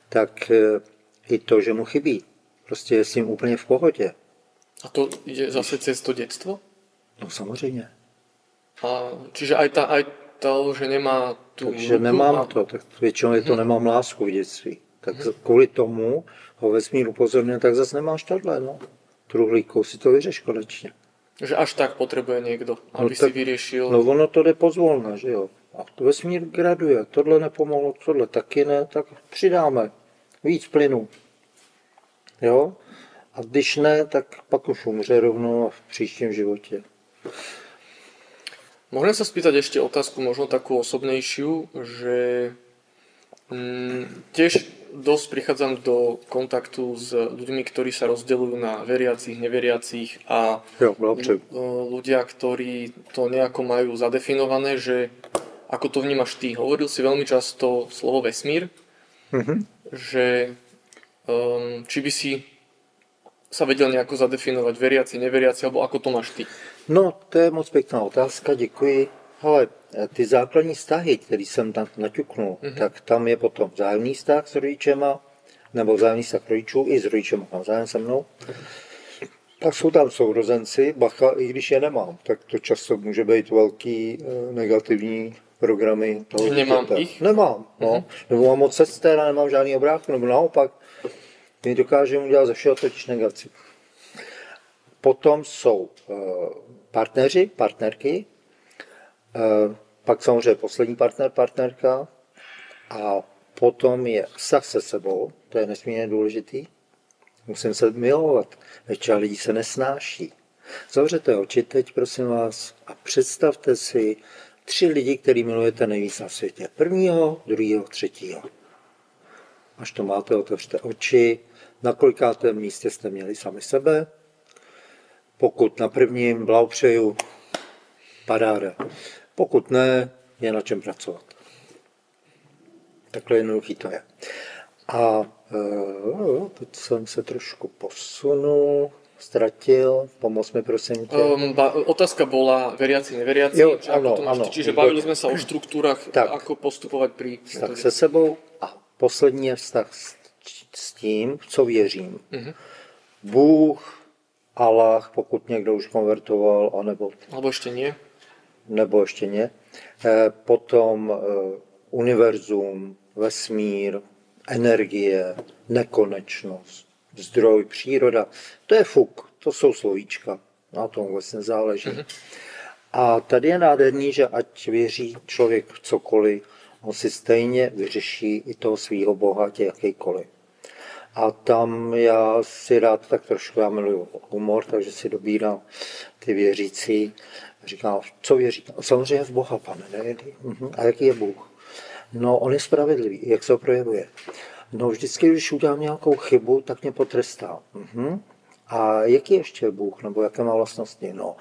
tak i to, že mu chybí. Prostě je s tím úplně v pohodě. A to ide zase cez to detstvo? No samozřejmě. A čiže aj to, že nemá tu... Takže nemám to, tak většinou je to nemám lásku v dětství. Tak kvůli tomu ho vesmír upozorňuje, tak zase nemáš tohle, no. Truhlíku, si to vyřeš konečně. Že až tak potřebuje někdo, aby si vyřešil... No ono to jde pozvolna, že jo. A to vesmír graduje, tohle nepomohlo, tohle taky ne, tak přidáme víc plynu. Jo? A když ne, tak pak už umře rovnou v příštím životě. Môžem sa spýtať ešte otázku, možno takú osobnejšiu, že tiež dosť prichádzam do kontaktu s ľuďmi, ktorí sa rozdeľujú na veriacich, neveriacich a ľudia, ktorí to nejako majú zadefinované, že ako to vnímaš ty. Hovoril si veľmi často slovo vesmír, že či by si sa vedel nejako zadefinovať veriaci, neveriaci, alebo ako to máš ty? No, to je moc pěkná otázka, děkuji. Ale ty základní vztahy, který jsem tam naťuknul, tak tam je potom vzájemný vztah s rodičema, nebo vzájemný vztah rodičů i s rodičema navzájem se mnou. Pak jsou tam sourozenci, bacha, i když je nemám, tak to často může být velký negativní programy toho Nemám dítěte. ich? Nemám, no. Nebo mám moc sester a nemám žádný obráku, nebo naopak. My dokážeme udělat ze všeho totiž negaci. Potom jsou partneři, partnerky, pak samozřejmě poslední partner, partnerka a potom je vztah se sebou, to je nesmírně důležitý. Musím se milovat, většina lidí se nesnáší. Zavřete oči teď, prosím vás, a představte si 3 lidi, který milujete nejvíc na světě. Prvního, druhého, třetího. Až to máte, otevřte oči, na kolikátém místě jste měli sami sebe. Pokud na prvním, blahopřeju, paráda. Pokud ne, je na čem pracovat. Takhle jednoduchý to je. A teď jsem se trošku posunul, ztratil, pomoz mi prosím tě. Otázka bola veriaci, neveriaci, jo, ano, čiže bavili sme sa o štruktúrach, ako postupovať pri... Vztah se sebou a poslední je vztah s tím, co věřím. Bůh, Allah, pokud někdo už konvertoval, anebo... Alebo ešte nie. Nebo ještě ne. Potom univerzum, vesmír, energie, nekonečnost, zdroj, příroda. To je fuk, to jsou slovíčka, na tom vůbec nezáleží. A tady je nádherný, že ať věří člověk v cokoliv, On si stejně vyřeší i toho svého boha, ať je jakýkoliv. A tam já si rád tak trošku, já miluju humor, takže si dobírám ty věřící. Říkám, co věří? Samozřejmě v Boha, pane. Ne? A jaký je Bůh? No, on je spravedlivý. Jak se ho projevuje? No, vždycky, když udělám nějakou chybu, tak mě potrestá. A jaký ještě je Bůh? Nebo jaké má vlastnosti? No,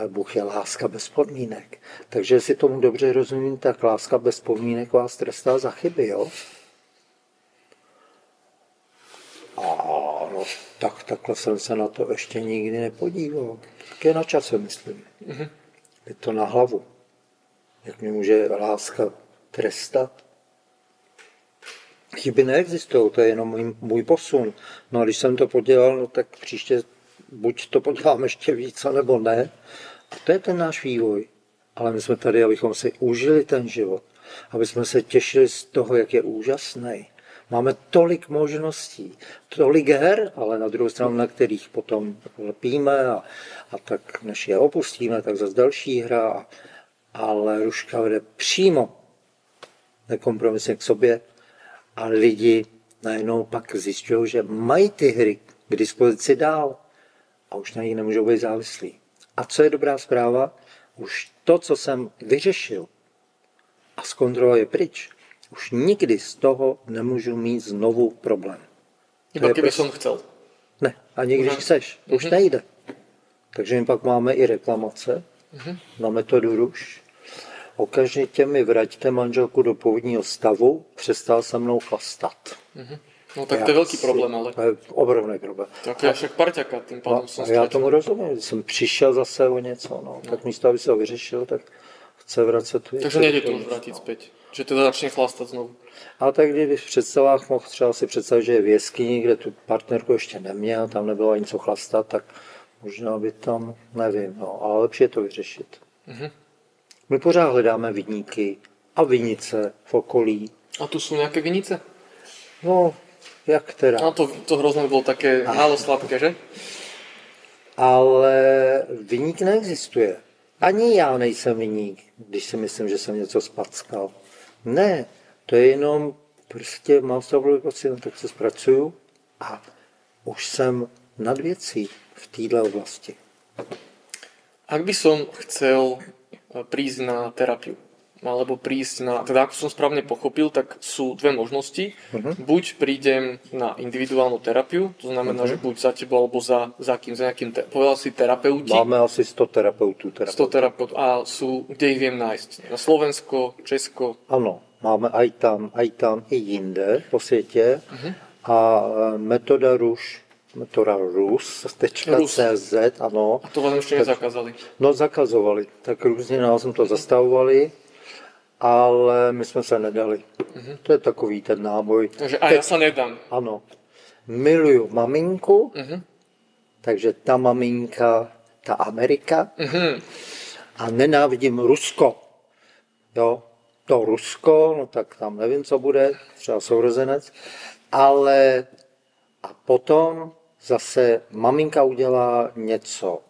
Bůh je láska bez podmínek. Takže jestli tomu dobře rozumím, tak láska bez podmínek vás trestá za chyby, jo? A no, takhle jsem se na to ještě nikdy nepodíval. Tak je na čase, myslím. Je to na hlavu. Jak mě může láska trestat? Chyby neexistují, to je jenom můj posun. No a když jsem to podělal, no tak příště buď to podělám ještě víc, nebo ne. A to je ten náš vývoj. Ale my jsme tady, abychom si užili ten život. Aby jsme se těšili z toho, jak je úžasný. Máme tolik možností, tolik her, ale na druhou stranu, na kterých potom lepíme a tak než je opustíme, tak zase další hra. Ale Ruška vede přímo nekompromisně k sobě a lidi najednou pak zjišťují, že mají ty hry k dispozici dál a už na nich nemůžou být závislí. A co je dobrá zpráva? Už to, co jsem vyřešil a zkontroloval je pryč, už nikdy z toho nemůžu mít znovu problém. Iba keby som chcel. Ne, ani když chceš. Už nejde. Takže my pak máme i reklamace na metodu Ruš. Okamžitě mi vraťte manželku do původního stavu, přestal se mnou chlastat. No tak to je velký problém, ale. To je obrovný problém. Tak já však parťaka, tím pádem jsem já tomu rozumím, když jsem přišel zase o něco, no. Tak místo, aby se ho vyřešil, tak chce vracet tu. Takže nejde to už vrátit zpět, že teda začne chlastat znovu. A tak kdyby v představách mohl třeba si představit, že je v jeskyni, kde tu partnerku ještě neměl, tam nebylo ani co chlastat, tak možná by tam, nevím, no, ale lepší je to vyřešit. My pořád hledáme viníky a vinice v okolí. A tu jsou nějaké vinice? No, jak teda? No to hrozně by bylo také málo sladké, že? Ale viník neexistuje. Ani já nejsem viník, když si myslím, že jsem něco spackal. Ne, to je jenom prostě mám z toho pocit, tak se zpracuju a už jsem nad věcí v této oblasti. Ak by som chcel prísť na terapiu, alebo prísť na, teda ako som správne pochopil, tak sú dve možnosti. Buď prídem na individuálnu terapiu, to znamená, že buď za tebou, alebo za nejakým, povedal si terapeuti. Máme asi 100 terapeutů. 100 terapeutů. A sú, kde ich viem nájsť? Na Slovensko, Česko? Ano, máme aj tam, i jinde po světě. A metoda rus.cz, ano. A to vám ještě nezakázali? No, zakazovali. Tak různě nás to zastavovali, ale my jsme se nedali. To je takový ten náboj. Takže a já se nedám. Ano. Miluju maminku, takže ta maminka, ta Amerika. A nenávidím Rusko. Jo, to Rusko, no tak tam nevím, co bude, třeba sourozenec. Ale a potom zase maminka udělá něco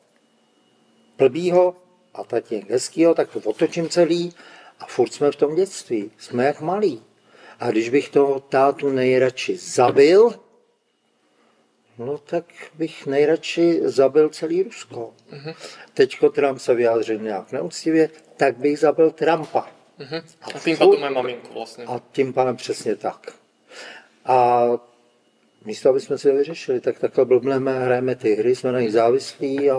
blbýho a tatínek hezkýho, tak to otočím celý a furt jsme v tom dětství. Jsme jak malí. A když bych toho tátu nejradši zabil, no tak bych nejradši zabil celý Rusko. Teďko Trump se vyjádřil nějak neúctivě, tak bych zabil Trumpa. A tím pádem má maminku vlastně. A tím pádem přesně tak. A místo, aby jsme si to vyřešili, tak takhle blbneme, hrajeme ty hry, jsme na nich závislí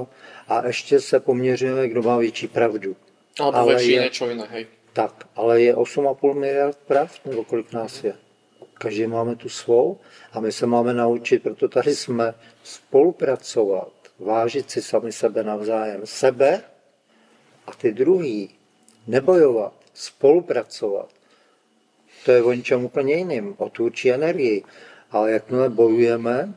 a ještě se poměřujeme, kdo má větší pravdu. Alebo větší něco jiné, hej. Tak, ale je 8,5 miliard pravd, nebo kolik nás je? Každý máme tu svou a my se máme naučit, proto tady jsme, spolupracovat, vážit si sami sebe navzájem, sebe a ty druhý, nebojovat, spolupracovat. To je o něčem úplně jiným, o tvůrčí energii. Ale jakmile bojujeme,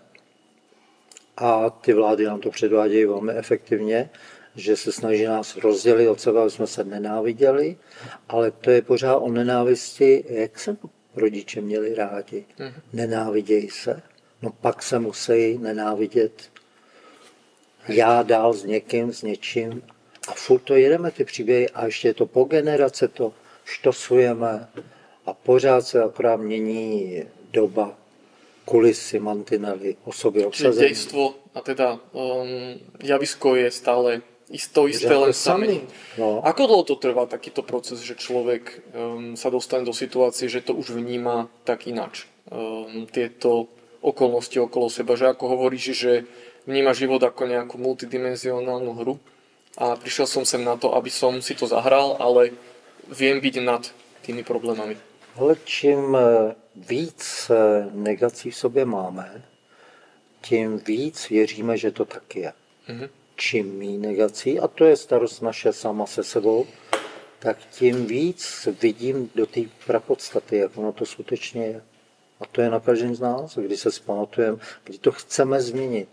a ty vlády nám to předvádějí velmi efektivně, že se snaží nás rozdělit od sebe, aby jsme se nenáviděli, ale to je pořád o nenávisti, jak se rodiče měli rádi. Nenávidějí se, no pak se musí nenávidět. Já dál s někým, s něčím a furt to jedeme ty příběhy a ještě je to po generace, to štosujeme A pořád se akorát mění doba, kulisy, mantinely, osoby, obsazení. Čiže dejstvo a teda javisko je stále to isté, len sa mení. No. Ako dlho to trvá takýto proces, že človek sa dostane do situácie, že to už vníma tak ináč? Tieto okolnosti okolo seba, že ako hovoríš, že vníma život ako nejakú multidimenzionálnu hru a prišiel som sem na to, aby som si to zahral, ale viem byť nad tými problémami. Ale čím víc negací v sobě máme, tím víc věříme, že to tak je. Čím méně negací, a to je starost naše sama se sebou, tak tím víc vidím do té prapodstaty, jak ono to skutečně je. A to je na každém z nás, kdy se zpamatujeme, kdy to chceme změnit.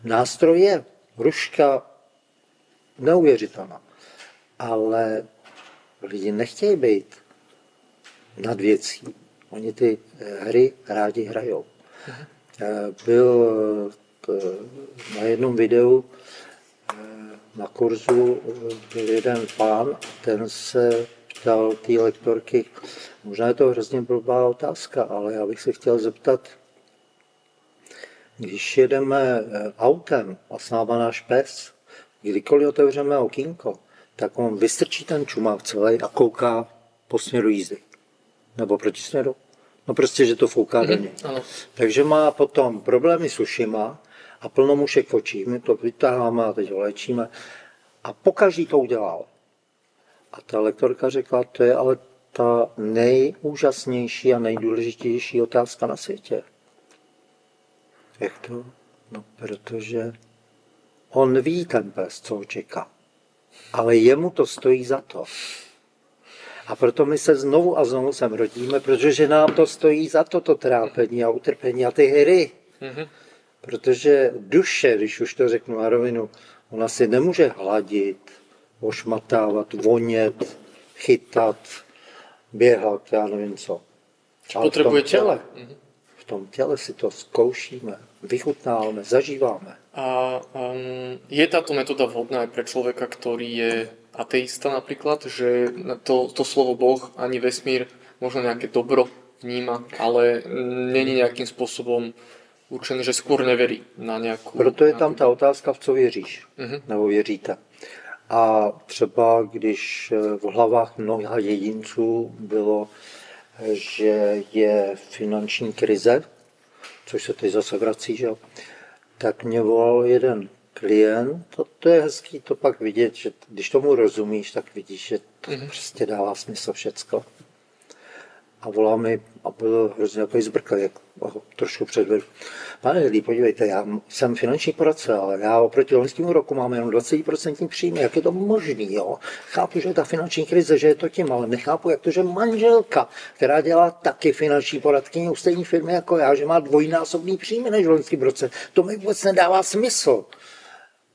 Nástroj je hruška neuvěřitelná, ale lidi nechtějí být nad věcí. Oni ty hry rádi hrajou. Byl na jednom videu na kurzu byl jeden pán, ten se ptal té lektorky, možná je to hrozně blbá otázka, ale já bych se chtěl zeptat, když jedeme autem a s náma náš pes, kdykoliv otevřeme okýnko, tak on vystrčí ten čumák celý a kouká po směru jízdy. Nebo proti směru. No prostě, že to fouká do něj. Takže má potom problémy s ušima a plno mušek v očích. My to vytáháme a teď ho léčíme. A pokaždý to udělal. A ta lektorka řekla, to je ale ta nejúžasnější a nejdůležitější otázka na světě. Jak to? No, protože on ví ten pes, co ho čeká. Ale jemu to stojí za to. A proto my se znovu a znovu sem rodíme, protože nám to stojí za to trápení a utrpení a ty hry. Protože duše, když už to řeknu na rovinu, ona si nemůže hladit, ošmatávat, vonět, chytat, běhat, já nevím co. Ale v tom těle si to zkoušíme, vychutnáme, zažíváme. A je táto metóda vhodná aj pre človeka, ktorý je ateista napríklad, že to slovo Boh ani vesmír možno nejaké dobro vníma, ale není nejakým spôsobom určený, že skôr neverí na nejakú... Proto je tam ta otázka, v co věříš, nebo věříte. A třeba když v hlavách mnoha jedinců bylo, že je finanční krize, což se teď zase vrací, že? Tak mě volal jeden klient, to je hezký to pak vidět, že když tomu rozumíš, tak vidíš, že to prostě dává smysl všecko. A volá mi, a byl hrozně takový zbrklý, jak ho trošku předvedu. Pane Hedlí, podívejte, já jsem finanční poradce, ale já oproti loňskému roku mám jenom 20% příjmy, jak je to možný, jo? Chápu, že je ta finanční krize, že je to tím, ale nechápu, jak to, že manželka, která dělá taky finanční poradkyni u stejné firmy jako já, že má dvojnásobný příjmy než v loňském roce, to mi vůbec nedává smysl.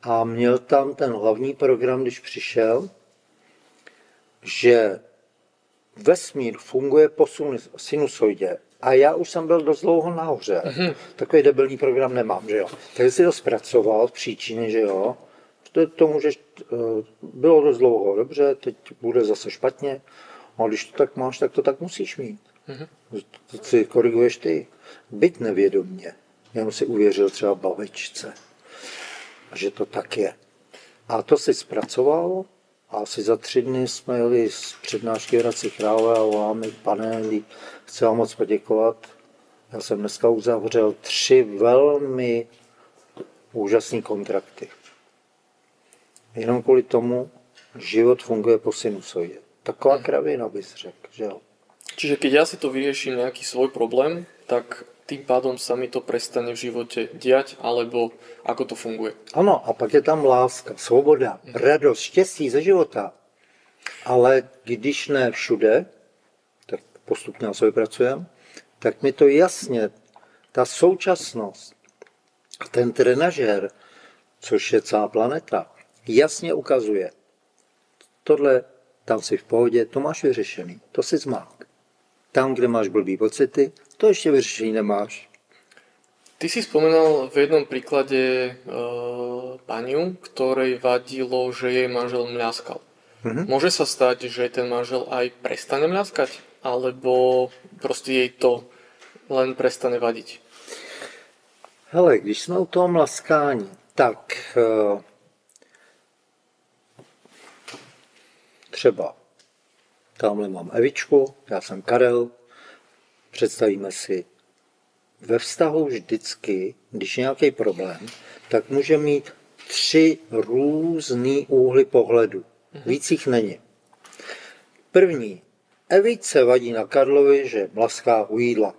A měl tam ten hlavní program, když přišel, že vesmír funguje po sinusoidě a já už jsem byl dost dlouho nahoře. Takový debilní program nemám, že jo. Takže si to zpracoval v příčině, že jo. To můžeš, bylo dost dlouho, dobře, teď bude zase špatně, a když to tak máš, tak to tak musíš mít. To si koriguješ ty. Byť nevědomně, jenom si uvěřil třeba babičce, že to tak je. A to si zpracoval. A asi za 3 dny jsme jeli z přednášky v Hradci Králové a voláme, pane Hedlí, chci vám moc poděkovat. Já jsem dneska uzavřel 3 velmi úžasné kontrakty. Jenom kvůli tomu, život funguje po sinusoidě. Taková kravina bys řekl, že jo. Čiže keď ja si to vyrieším nejaký svoj problém, tak tým pádom sa mi to prestane v živote diať, alebo ako to funguje? Ano, a pak je tam láska, svoboda, radost, štěstí ze života. Ale když ne všude, tak postupně na sobě pracujeme, tak mi to jasně, ta současnost a ten trenažér, což je celá planeta, jasně ukazuje, tohle tam si v pohodě, to máš vyřešený, to si zmák. Tam, kde máš blbý pocity, to ještě vyřešení nemáš. Ty si spomenal v jednom príklade paniu, ktorej vadilo, že jej manžel mľaskal. Môže sa stať, že ten manžel aj prestane mľaskať? alebo proste jej to len prestane vadiť? Hele, když jsme u toho mlaskání, tak třeba tamhle mám Evičku, já jsem Karel, představíme si, ve vztahu vždycky, když je nějaký problém, tak může mít 3 různý úhly pohledu. Víc jich není. První. Evičce vadí na Karlovi, že mlaská u jídla.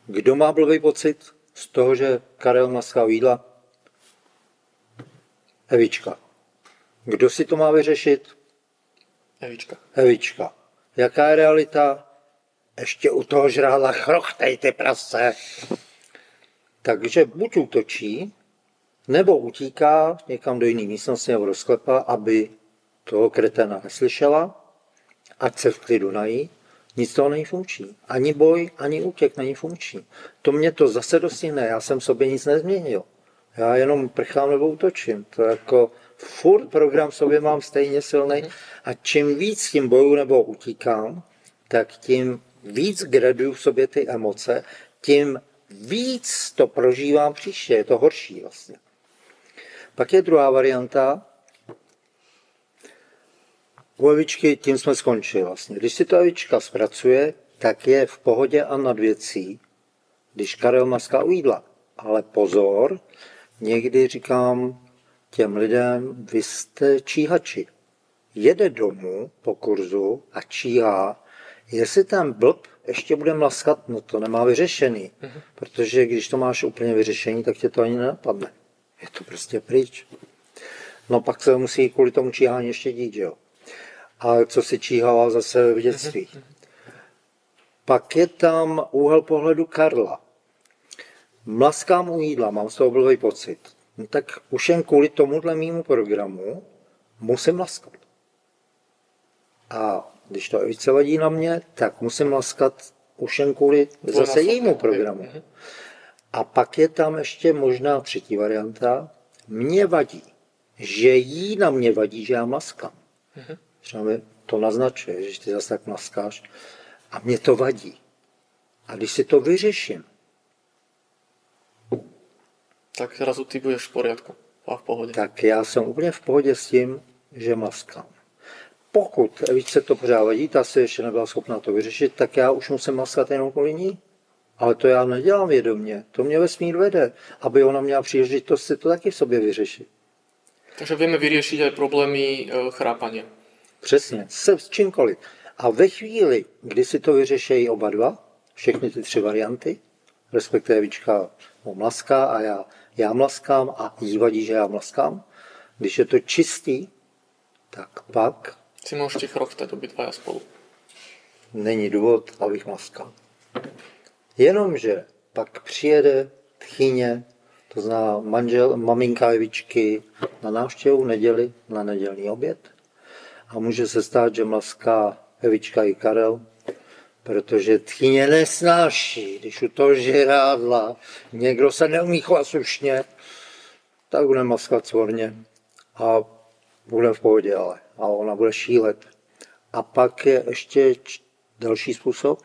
Kdo má blbý pocit z toho, že Karel mlaská u jídla? Evička. Kdo si to má vyřešit? Evička. Evička. Jaká je realita? Ještě u toho žrádla chrochtej, ty prase. Takže buď útočí, nebo utíká někam do jiné místnosti nebo do sklepa, aby toho kreténa neslyšela, ať se v klidu nají. Nic toho není funkční. Ani boj, ani útěk není funkční. To mě to zase dostihne, já jsem sobě nic nezměnil. Já jenom prchám nebo útočím. To jako furt program sobě mám stejně silný a čím víc tím boju nebo utíkám, tak tím víc graduju v sobě ty emoce, tím víc to prožívám příště, je to horší vlastně. Pak je druhá varianta. U Evičky tím jsme skončili vlastně. Když si to Evička zpracuje, tak je v pohodě a nad věcí, když Karel maská u jídla. Ale pozor, někdy říkám těm lidem, vy jste číhači. Jede domů po kurzu a číhá, jestli ten blb ještě bude mlaskat, no to nemá vyřešený. Protože když to máš úplně vyřešený, tak tě to ani nenapadne. Je to prostě pryč. No pak se musí kvůli tomu číhání ještě dít, jo. A co si číhala zase v dětství. Pak je tam úhel pohledu Karla. Mlaskám u jídla, mám z toho blbý pocit. No tak už jen kvůli tomuhle mýmu programu musím mlaskat. A když to Evičce vadí na mě, tak musím mlaskat už jen kvůli zase jejímu programu. A pak je tam ještě možná třetí varianta. Mně vadí, že jí na mě vadí, že já mlaskám. Třeba mi to naznačuje, že ty zase tak mlaskáš. A mě to vadí. A když si to vyřeším, tak zrazu ty budeš v poriadku a v pohodě. Tak já jsem úplně v pohodě s tím, že mlaskám. Pokud Evičce to pořád vadí, ta se ještě nebyla schopná to vyřešit, tak já už musím mlaskat jenom kvůli ní. Ale to já nedělám vědomě. To mě vesmír vede, aby ona měla příležitost si to taky v sobě vyřešit. Takže vieme vyriešiť aj problémy chrápania. Přesně, s čímkoliv. A ve chvíli, kdy si to vyřešejí oba dva, všechny ty 3 varianty, respektive Evička mlaská a já mlaskám a jí vadí, že já mlaskám, když je to čistý, tak pak Si môžete chrochtať obidvaja spolu. není důvod, abych mlaskal. Jenomže pak přijede tchyně, to zná maminka Evičky na návštěvu v neděli na nedělní oběd a může se stát, že mlaská Evička i Karel, protože tchyně nesnáší, když u toho žrádla někdo se neumí chovat slušně, tak bude mlaskat svorně a bude v pohodě, ale a ona bude šílet. A pak je ještě další způsob,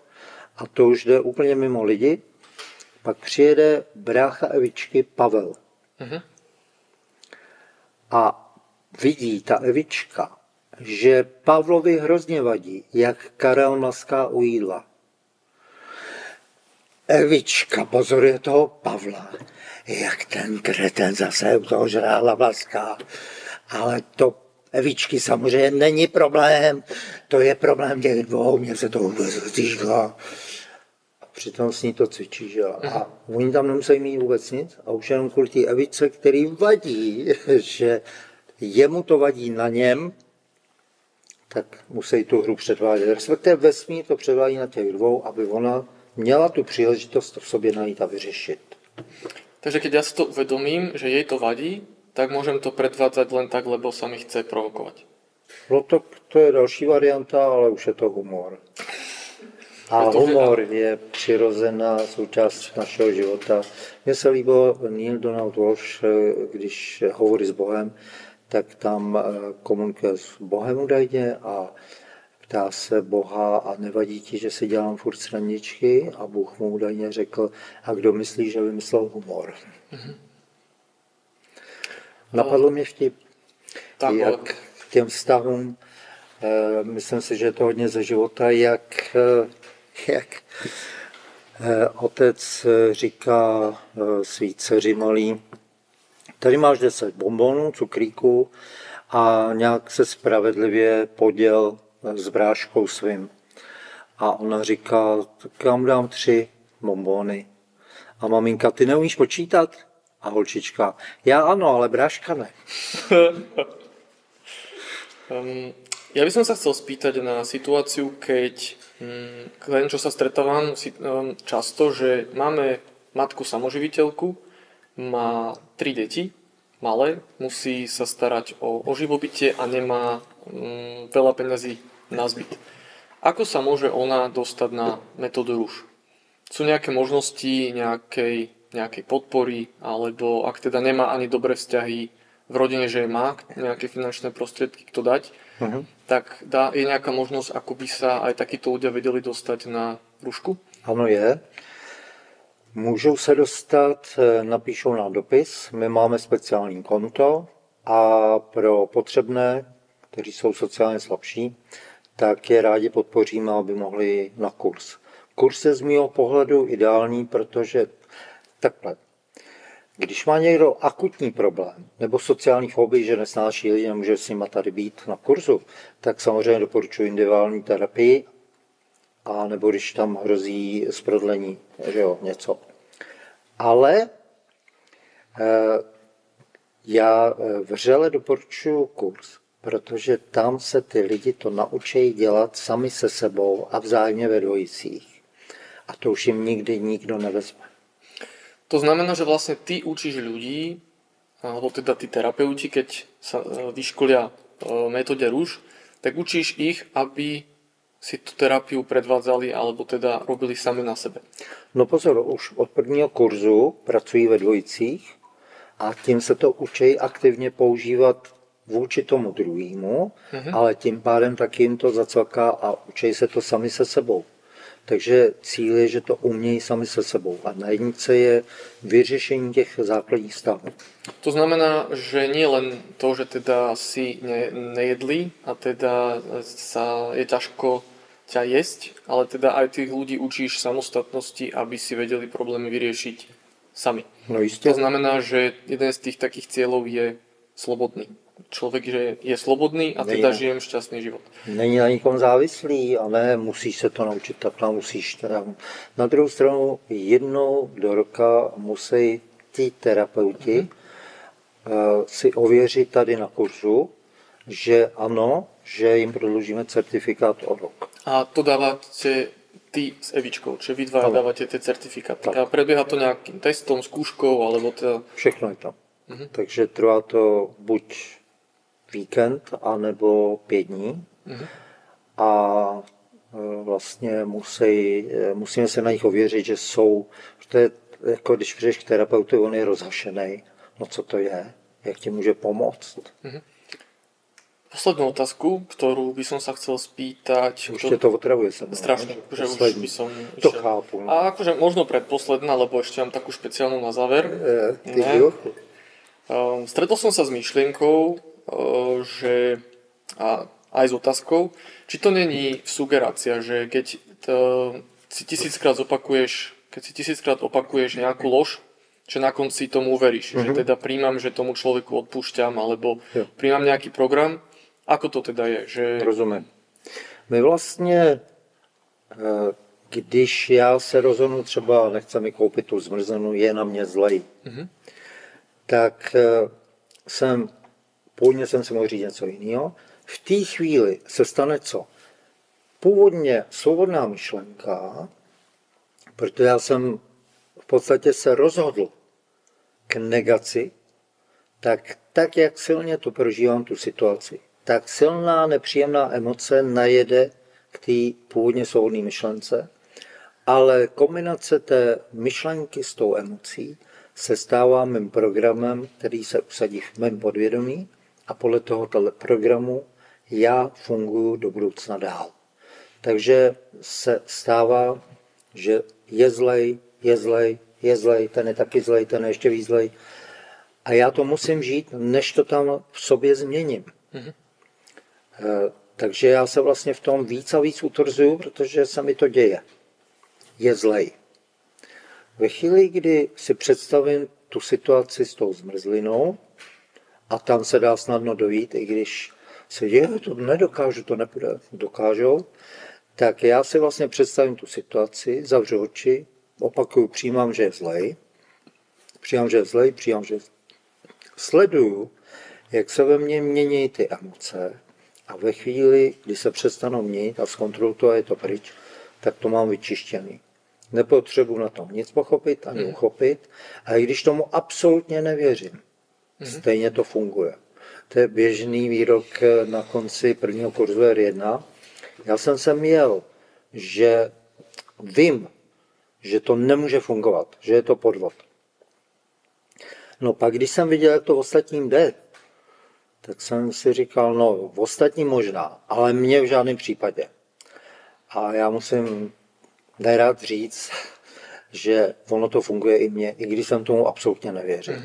a to už jde úplně mimo lidi, pak přijede brácha Evičky Pavel. A vidí ta Evička, že Pavlovi hrozně vadí, jak Karel mlaská u jídla. Evička pozoruje toho Pavla, jak ten kreten zase u toho žrádla mlaská. Ale to Evičky samozřejmě není problém, to je problém těch dvou, mě se to vůbec týká. Přitom s ní to cvičí, že? A oni tam nemusí mít vůbec nic a už jenom kvůli té Evičce, který vadí, že jemu to vadí na něm, tak musí tu hru předvádět. Respektive vesmír to předvádí na těch dvou, aby ona měla tu příležitost v sobě najít a vyřešit. Takže keď ja si to uvedomím, že jej to vadí, tak môžem to predvádzať len tak, lebo sa mi chce provokovať. No to je další varianta, ale už je to humor. A humor je přirozená součást našeho života. Mně se líbilo Neil Donald Walsh, když hovoří s Bohem, tak tam komunikuje s Bohem údajně a ptá se Boha a nevadí ti, že si dělám furt srandičky, a Bůh mu údajně řekl, a kdo myslí, že vymyslel humor. Napadlo mě vtip, jak k těm vztahům, myslím si, že je to hodně ze života, jak otec říká svý dceři malý, tady máš 10 bonbonů, cukríků a nějak se spravedlivě poděl s bráškou svým. A ona říká, tak já mu dám 3 bonbony. A maminka, ty neumíš počítat? A holčička, já ano, ale bráška ne. Ja by som sa chcel spýtať na situáciu, keď len čo sa stretávam často, že máme matku samoživiteľku, má 3 deti, malé, musí sa starať o živobytie a nemá veľa peňazí na zbyt. Ako sa môže ona dostať na metódu rúž? Sú nejaké možnosti nejakej podpory, alebo ak teda nemá ani dobré vzťahy v rodine, že má nejaké finančné prostriedky kto dať, tak je nejaká možnosť, ako by sa aj takíto ľudia vedeli dostať na rúšku? Ano je. Můžou se dostat, napíšou nám dopis, my máme speciální konto a pro potřebné, kteří jsou sociálně slabší, tak je rádi podpoříme, aby mohli na kurz. Kurz je z mého pohledu ideální, protože takhle, když má někdo akutní problém nebo sociální fobii, že nesnáší lidi, nemůže s nima tady být na kurzu, tak samozřejmě doporučuji individuální terapii, a nebo když tam hrozí zprodlení, že jo, něco. Ale já vřele doporučuji kurz, protože tam se ty lidi to naučí dělat sami se sebou a vzájemně ve dvojicích. A to už jim nikdy nikdo nevezme. To znamená, že vlastne ty učíš ľudí, alebo teda tí terapeuti, keď sa vyškolia metóde rúž, tak učíš ich, aby si tu terapiu predvádzali, alebo teda robili sami na sebe. No pozor, už od prvního kurzu pracují ve dvojicích a tím se to učí aktivně používat vůči tomu druhému, ale tím pádem taky jim to zacvaká a učí se to sami se sebou. Takže cíl je, že to umějí sami se sebou. A na jednice je vyřešení těch základních stavů. To znamená, že nie len to, že teda si nejedli a teda je ťažko ťa jesť, ale teda aj tých ľudí učíš samostatnosti, aby si vedeli problémy vyriešiť sami. No jistě. To znamená, že jeden z tých takých cieľov je slobodný. Člověk, že je slobodný a teda žijem šťastný život. Není na nikom závislý a ne, musíš se to naučit takhle, musíš teda. Na druhou stranu jednou do roka musí ti terapeuti si ověřit tady na kurzu, že ano, že jim prodloužíme certifikát o rok. A to dáváte ty s Evičkou, či vy dva dávate tie certifikáty. A prebieha to nejakým testom, skúškou, alebo teda... Všechno je tam. Takže trvá to buď víkend, anebo 5 dní. A vlastně musíme se na nich ověřit, že jsou, že to je jako když přijdeš k terapeutu, on je rozhašený. No co to je? Jak ti může pomoct? Poslednú otázku, ktorú by som sa chcel spýtať. Už to otravuje sa. Strašne, že už by som to chápu. A akože možno predposledná, lebo ešte mám takú špeciálnu na záver. Stretol som sa s myšlienkou, že aj s otázkou, či to není sugerácia, že keď si tisíckrát opakuješ nejakú lož, že na konci tomu uveríš, že teda príjmam, že tomu človeku odpúšťam, alebo príjmam nejaký program. Ako to teda je? Že... Rozumím. My vlastně, když já se rozhodnu třeba, nechce mi koupit tu zmrzlinu, je na mě zlej, tak původně jsem si mohl říct něco jiného. V té chvíli se stane co? Původně svobodná myšlenka, protože já jsem v podstatě se rozhodl k negaci, tak jak silně to prožívám tu situaci, tak silná nepříjemná emoce najede k té původně svobodné myšlence, ale kombinace té myšlenky s tou emocí se stává mým programem, který se usadí v mém podvědomí a podle tohoto programu já funguji do budoucna dál. Takže se stává, že je zlej, ten je taky zlej, ten je ještě víc zlej. A já to musím žít, než to tam v sobě změním. Takže já se vlastně v tom víc a víc utvrzuju, protože se mi to děje. Je zlej. Ve chvíli, kdy si představím tu situaci s tou zmrzlinou, a tam se dá snadno dojít, i když se děje, to nedokážu, to nepůjde, dokážou, tak já si vlastně představím tu situaci, zavřu oči, opakuju, přijímám, že je zlej, sleduju, jak se ve mně mění ty emoce a ve chvíli, kdy se přestanou měnit a zkontroluji to a je to pryč, tak to mám vyčištěný. Nepotřebuji na tom nic pochopit ani uchopit, a i když tomu absolutně nevěřím, stejně to funguje. To je běžný výrok na konci prvního kurzu R1. Já jsem se měl, že vím, že to nemůže fungovat, že je to podvod. No pak, když jsem viděl, jak to v ostatním jde, tak jsem si říkal, no v ostatním možná, ale mně v žádném případě. A já musím nerad říct, že ono to funguje i mně, i když jsem tomu absolutně nevěřil.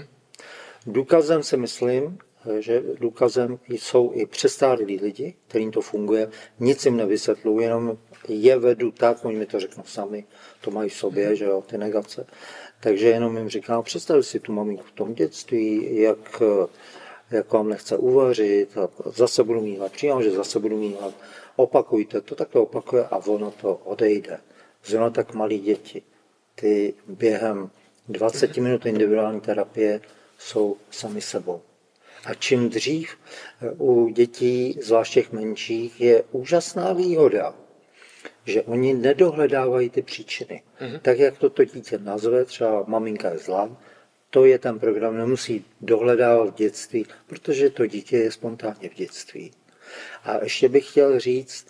Důkazem si myslím, že důkazem jsou i přestárlí lidi, kterým to funguje, nic jim nevysvětluji, jenom je vedu tak, oni mi to řeknou sami, to mají v sobě, že jo, ty negace. Takže jenom jim říkám, představ si tu maminku v tom dětství, jak vám nechce uvařit, a zase budu mívat, přijám, že zase budu mívat, opakujte to, takhle opakuje a ono to odejde. Zrovna tak malí děti, ty během 20 minut individuální terapie jsou sami sebou. A čím dřív u dětí, zvlášť těch menších, je úžasná výhoda, že oni nedohledávají ty příčiny. Tak, jak to dítě nazve, třeba maminka je zlá, to je ten program, nemusí dohledávat v dětství, protože to dítě je spontánně v dětství. A ještě bych chtěl říct,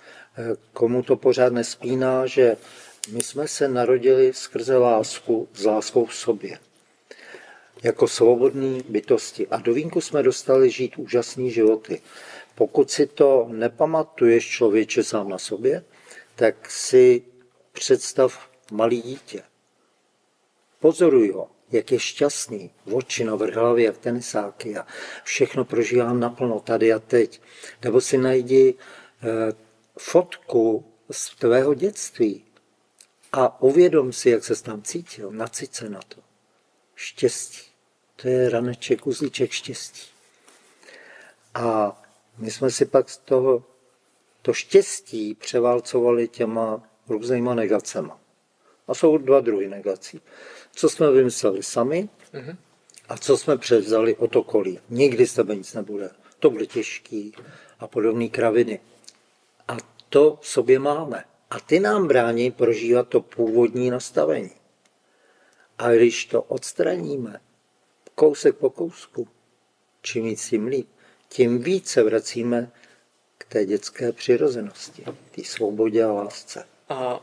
komu to pořád nespíná, že my jsme se narodili skrze lásku, s láskou v sobě. Jako svobodní bytosti. A do vínku jsme dostali žít úžasné životy. Pokud si to nepamatuješ, člověče, sám na sobě, tak si představ malý dítě. Pozoruj ho, jak je šťastný, oči navrch hlavy, jak tenisáky a všechno prožívá naplno tady a teď. Nebo si najdi fotku z tvého dětství a uvědom si, jak se tam cítil, nacít se na to. Štěstí. To je raneček, uzlíček štěstí. A my jsme si pak z toho to štěstí převálcovali těma různýma negacema. A jsou dva druhy negací. Co jsme vymysleli sami a co jsme převzali od okolí. Nikdy z tebe nic nebude. To bude těžký a podobné kraviny. A to v sobě máme. A ty nám brání prožívat to původní nastavení. A když to odstraníme kousek po kousku, čím víc tím líp, tím více vracíme k té dětské přirozenosti, té svobodě a lásce. A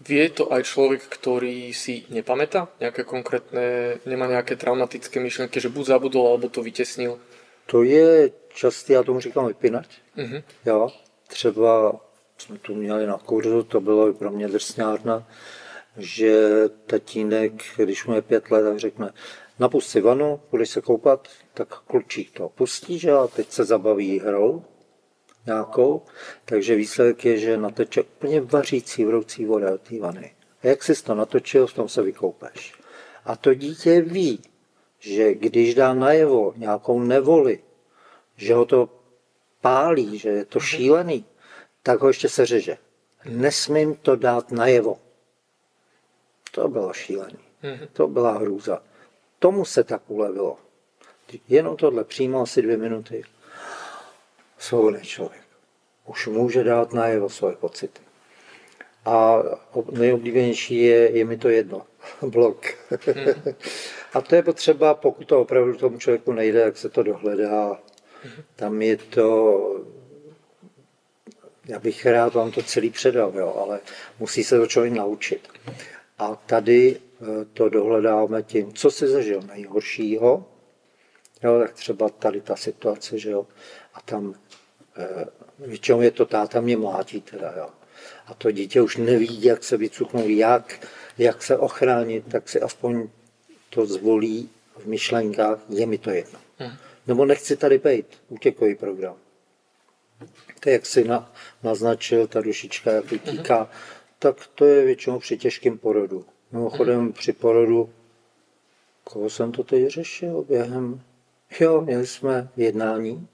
vie to aj človek, ktorý si nepamätá nejaké konkrétne, nemá nejaké traumatické myšlenky, že buď zabudol, alebo to vytěsnil? To je častý, já tomu říkám vypínač. Jo, třeba jsme tu měli na kurzu, to bylo i pro mě drsňárna, že tatínek, když mu je 5 let, tak řekne, napust si vanu, budeš se koupat, tak klučík to pustí, že a teď se zabaví hrou nějakou, takže výsledek je, že nateče úplně vařící, vroucí voda do té vany. A jak jsi to natočil, v tom se vykoupeš. A to dítě ví, že když dá najevo nějakou nevoli, že ho to pálí, že je to šílený, tak ho ještě se řeže. Nesmím to dát najevo. To bylo šílený. To byla hrůza. Tomu se tak ulevilo. Jenom tohle přímo asi 2 minuty. Svobodný člověk. Už může dát najevo svoje pocity. A nejoblíbenější je mi to jedno. Blok. A to je potřeba, pokud to opravdu tomu člověku nejde, jak se to dohledá. Tam je to... Já bych rád vám to celý předal, jo, ale musí se to člověk naučit. A tady to dohledáme tím, co si zažil nejhoršího, jo, tak třeba tady ta situace, že jo, a tam většinou je to táta mě mlátí teda, jo. A to dítě už neví, jak se vycuknout, jak se ochránit, tak si aspoň to zvolí v myšlenkách, je mi to jedno. Nebo nechci tady být, útěkový program. To, jak si naznačil, ta dušička, jak utíká, tak to je většinou při těžkém porodu. Mimochodem při porodu, koho jsem to teď řešil během, měli jsme jednání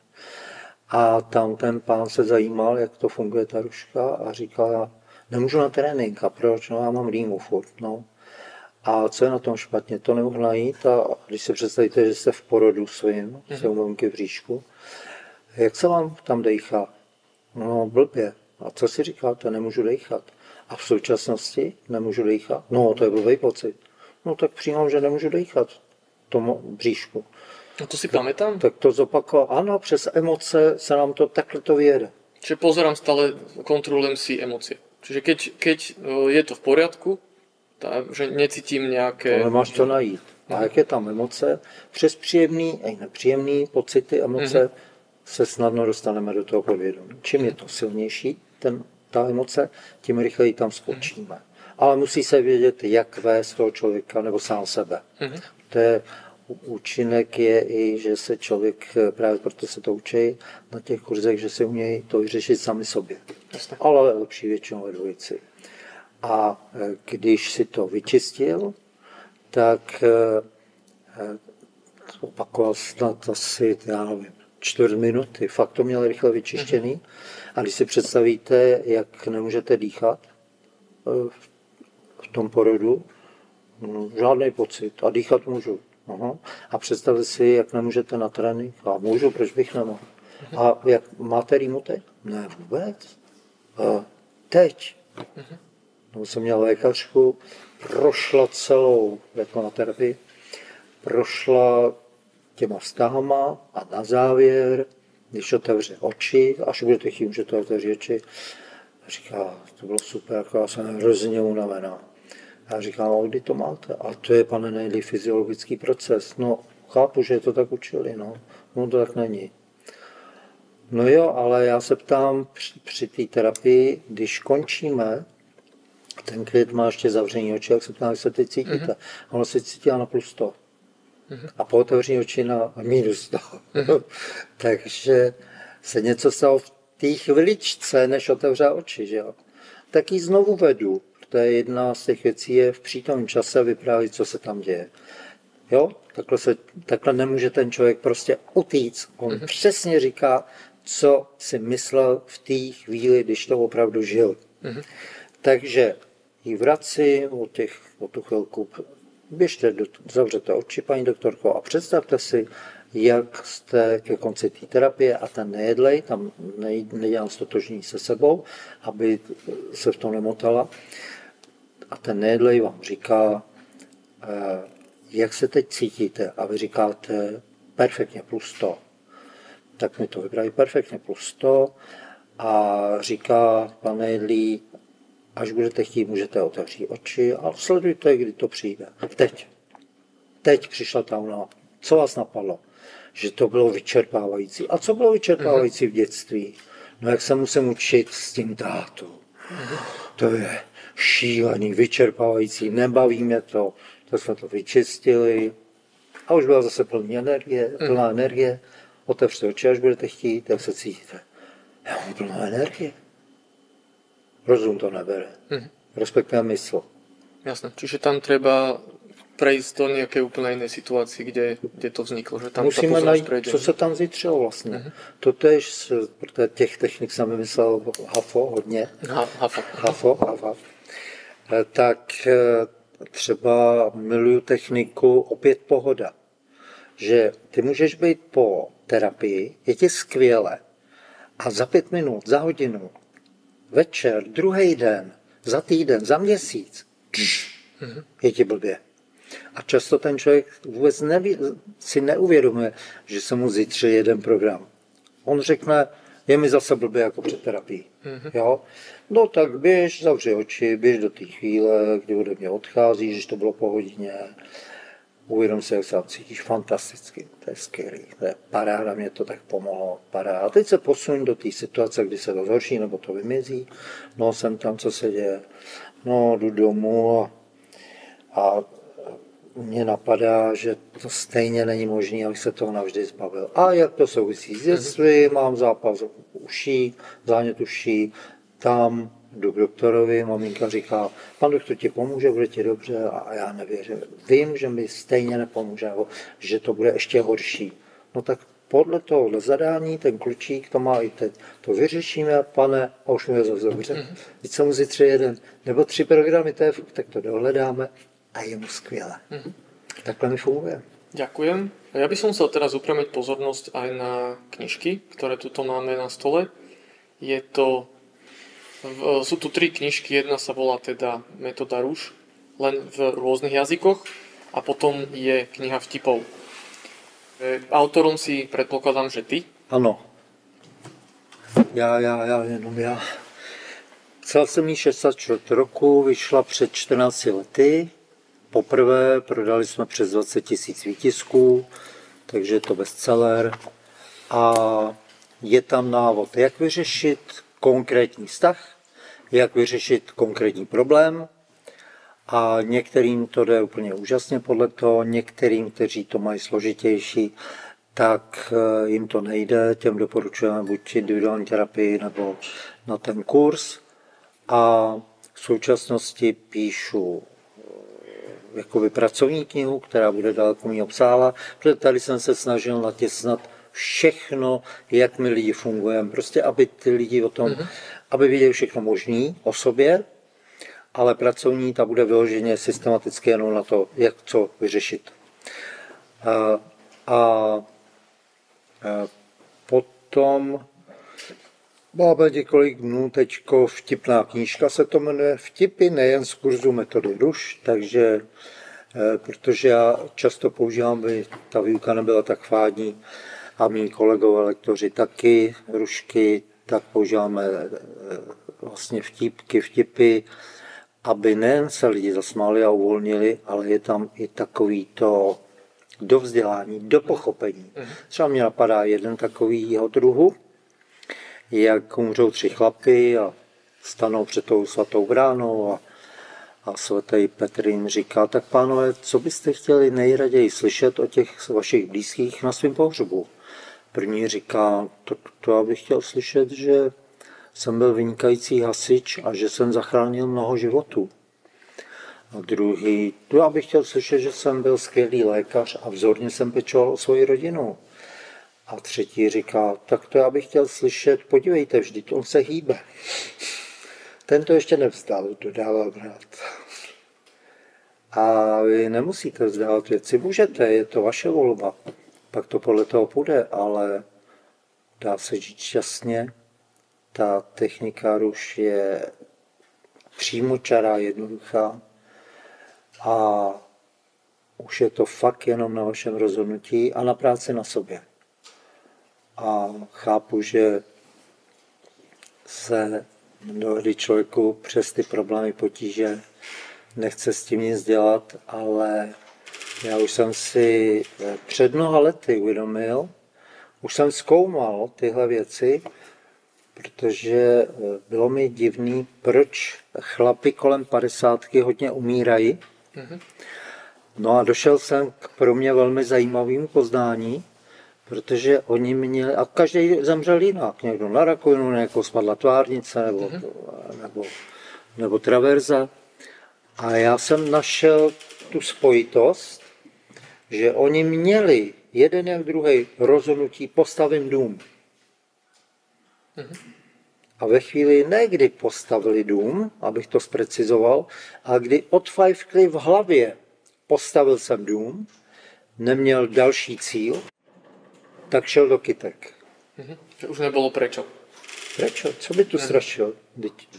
a tam ten pán se zajímal, jak to funguje ta ruška a říkal, nemůžu na trénink, a proč? No já mám rýmu furt, no. A co je na tom špatně, to nemohu najít a když si představíte, že jste v porodu svým, jsou mamky v bříšku, jak se vám tam dejchá? No blbě. A co si říkáte, nemůžu dejchat? A v současnosti nemůžu dejchat? No to je blbý pocit. No tak přijímám, že nemůžu dejchat v tom bříšku. No to si pamätám. Tak to zopakoval. Ano, přes emoce se nám to takhle to vyjede. Čiže pozerám stále, kontrolujem si emócie. Čiže keď je to v poriadku, že necítím nějaké... To nemáš co najít. A jak je tam emoce, přes příjemný a i nepříjemný pocity, emoce, se snadno dostaneme do toho podvědomí. Čím je to silnější, ta emoce, tím rychleji tam skočíme. Ale musí se vědět, jak vést toho člověka nebo sám sebe. To je, účinek je i, že se člověk, právě proto se to učí na těch kurzech, že si umějí to vyřešit sami sobě. Jasne. Ale lepší většinou ve dvojici. A když si to vyčistil, tak opakoval snad asi, já nevím, 4 minuty. Fakt to měl rychle vyčištěný. A když si představíte, jak nemůžete dýchat v tom porodu, žádný pocit. A dýchat můžu. Aha. A představte si, jak nemůžete na trénink. A můžu, proč bych nemohl? A jak máte rýmu teď? Ne, vůbec. Teď. No, jsem měl lékařku, prošla celou, jako na terapii, prošla těma vztahama a na závěr, když otevře oči, až budete chtít, můžete otevřít oči, a říká, to bylo super, jako já jsem hrozně unavená. A říkám, a kdy to máte? A to je, pane Nejlí, fyziologický proces. No, chápu, že to tak učili, no to tak není. No jo, ale já se ptám při té terapii, když končíme, ten klient má ještě zavření oči, jak se ptám, jak se teď cítíte. Ono se cítí na +100. A po otevření oči na -100. Takže se něco stalo v té chviličce, než otevře oči, že jo. Tak ji znovu vedu. To je jedna z těch věcí, je v přítomném čase vyprávět, co se tam děje. Jo? Takhle nemůže ten člověk prostě utíct. On přesně říká, co si myslel v té chvíli, když to opravdu žil. Takže ji vracím o tu chvilku. Běžte, zavřete oči, paní doktorko, a představte si, jak jste ke konci té terapie a ten nejedlej, tam nedělám stotožní se sebou, aby se v tom nemotala. A ten nejedlej vám říká, jak se teď cítíte, a vy říkáte perfektně +100. Tak mi to vypráví perfektně +100 a říká, pane Jedlí, až budete chtít, můžete otevřít oči a sledujte, kdy to přijde. Teď přišla ta únava. Co vás napadlo? Že to bylo vyčerpávající. A co bylo vyčerpávající v dětství? No jak se musím učit s tím tátou. To je šílený, vyčerpávající, nebaví mě to. Tak jsme to vyčistili a už byla zase plná energie. Otevřte oči, až budete chtít, jak se cítíte. Já mám plnou energie. Rozum to nebere. Respektive mysl. Jasné. Čiže tam treba prejsť do nejakej úplne inej situácii, kde to vzniklo. Že tam musíme najít, co se tam zítřelo vlastně. Totež, protože těch technik jsem vymyslel Hafo hodně. Hafo. Tak třeba miluju techniku opět pohoda. Že ty můžeš být po terapii, je ti skvěle a za 5 minut, za hodinu, večer, druhý den, za týden, za měsíc, je ti blbě. A často ten člověk vůbec si neuvědomuje, že se mu zítře jeden program. On řekne, je mi zase blbě jako před terapií. Jo? No tak běž, zavři oči, běž do té chvíle, kdy ode mě odchází, že to bylo po hodině. uvědom si, jak se tam cítíš fantasticky, to je skvělý, to je paráda, mě to tak pomohlo, paráda. A teď se posuň do té situace, kdy se to zhorší, nebo to vymizí, no jsem tam, co se děje, no jdu domů a mně napadá, že to stejně není možné, abych se toho navždy zbavil. A jak to souvisí s dětstvím, mám zápas uší, zánět uší, tam jdu k doktorovi, maminka říká, pan doktor ti pomůže, bude ti dobře a já nevěřím. Vím, že mi stejně nepomůže, že to bude ještě horší. No tak podle tohohle zadání, ten klučík to má i teď. To vyřešíme, pane, a už mi je zase dobře. Teď se mu zítře 1 nebo 3 programy, tak to dohledáme a je mu skvěle. Takhle mi funguje. Ďakujem. Ja by som chcel teraz upriamiť pozornosť aj na knižky, ktoré tuto máme na stole. Sú tu 3 knižky, jedna sa volá teda Metóda rúž, len v rôznych jazykoch, a potom je kniha vtipov. Autorom si predpokladám, že ty. Ano. Jenom já. Psal jsem ji 64 roku, vyšla před 14 lety. Poprvé prodali jsme přes 20 000 výtisků, takže je to bestseller. A je tam návod, jak vyřešit konkrétní vztah, jak vyřešit konkrétní problém. A některým to jde úplně úžasně podle toho, některým, kteří to mají složitější, tak jim to nejde, těm doporučujeme buď individuální terapii nebo na ten kurz. A v současnosti píšu jakoby pracovní knihu, která bude daleko méně obsáhlá, protože tady jsem se snažil natěsnat všechno, jak my lidi fungujeme, prostě aby ty lidi o tom, aby věděli všechno možné o sobě, ale pracovní ta bude vyloženě systematicky jenom na to, jak co vyřešit. A potom máme několik dnů teďko vtipná knížka se to jmenuje Vtipy nejen z kurzu Metody růž, takže protože já často používám, aby ta výuka nebyla tak fádní a mý kolegové lektoři taky rušky, tak používáme vlastně vtipy, aby nejen se lidi zasmáli a uvolnili, ale je tam i takový to do vzdělání, do pochopení. Třeba mě napadá jeden takovýho druhu, jak umřou 3 chlapy a stanou před tou svatou bránou a svatý Petr jim říká, tak pánové, co byste chtěli nejraději slyšet o těch vašich blízkých na svém pohřbu? První říká, to já bych chtěl slyšet, že jsem byl vynikající hasič a že jsem zachránil mnoho životů. A druhý, to já bych chtěl slyšet, že jsem byl skvělý lékař a vzorně jsem pečoval o svoji rodinu. A třetí říká, tak to já bych chtěl slyšet, podívejte, vždyť on se hýbe. Ten to ještě nevzdal, dodává brat. A vy nemusíte vzdávat věci, můžete, je to vaše volba. Pak to podle toho půjde, ale dá se žít šťastně. Ta technika růž je přímočará, jednoduchá a už je to fakt jenom na vašem rozhodnutí a na práci na sobě. A chápu, že se mnohdy člověku přes ty problémy potíže nechce s tím nic dělat, ale já už jsem si před mnoha lety uvědomil, už jsem zkoumal tyhle věci, protože bylo mi divný, proč chlapi kolem 50 hodně umírají. No a došel jsem k pro mě velmi zajímavému poznání, protože oni měli, a každý zemřel jinak, někdo na rakovinu, nějakou spadla tvárnice nebo traverza. A já jsem našel tu spojitost, že oni měli jeden jak druhý rozhodnutí, postavím dům. A ve chvíli ne kdy postavili dům, abych to zprecizoval, a kdy odfajfkli v hlavě, postavil jsem dům, neměl další cíl, tak šel do kytek. Že už nebylo prečo. Prečo? Co by tu strašil?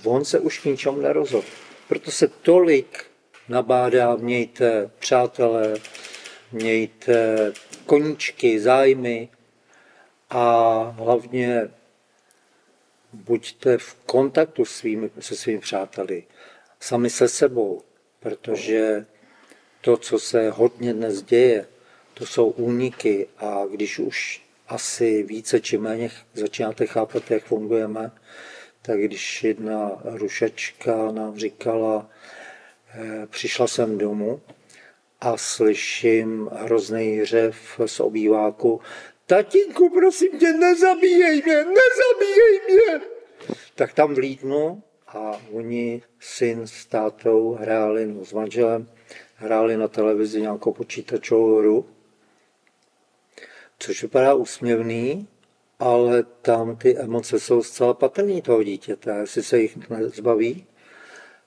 On se už k ničemu nerozhodl. Proto se tolik nabádá, mějte přátelé, mějte koníčky, zájmy a hlavně buďte v kontaktu se svými přáteli, sami se sebou, protože to, co se hodně dnes děje, to jsou úniky a když už asi více či méně začínáte chápat, jak fungujeme, tak když jedna rušačka nám říkala, přišla jsem domů a slyším hrozný řev z obýváku, tatínku, prosím tě, nezabíjej mě! Tak tam vlítnu a oni, syn s tátou hráli, no, s manželem, hráli na televizi nějakou počítačovou hru, což vypadá úsměvný, ale tam ty emoce jsou zcela patrný toho dítěte. Jestli se jich nezbaví,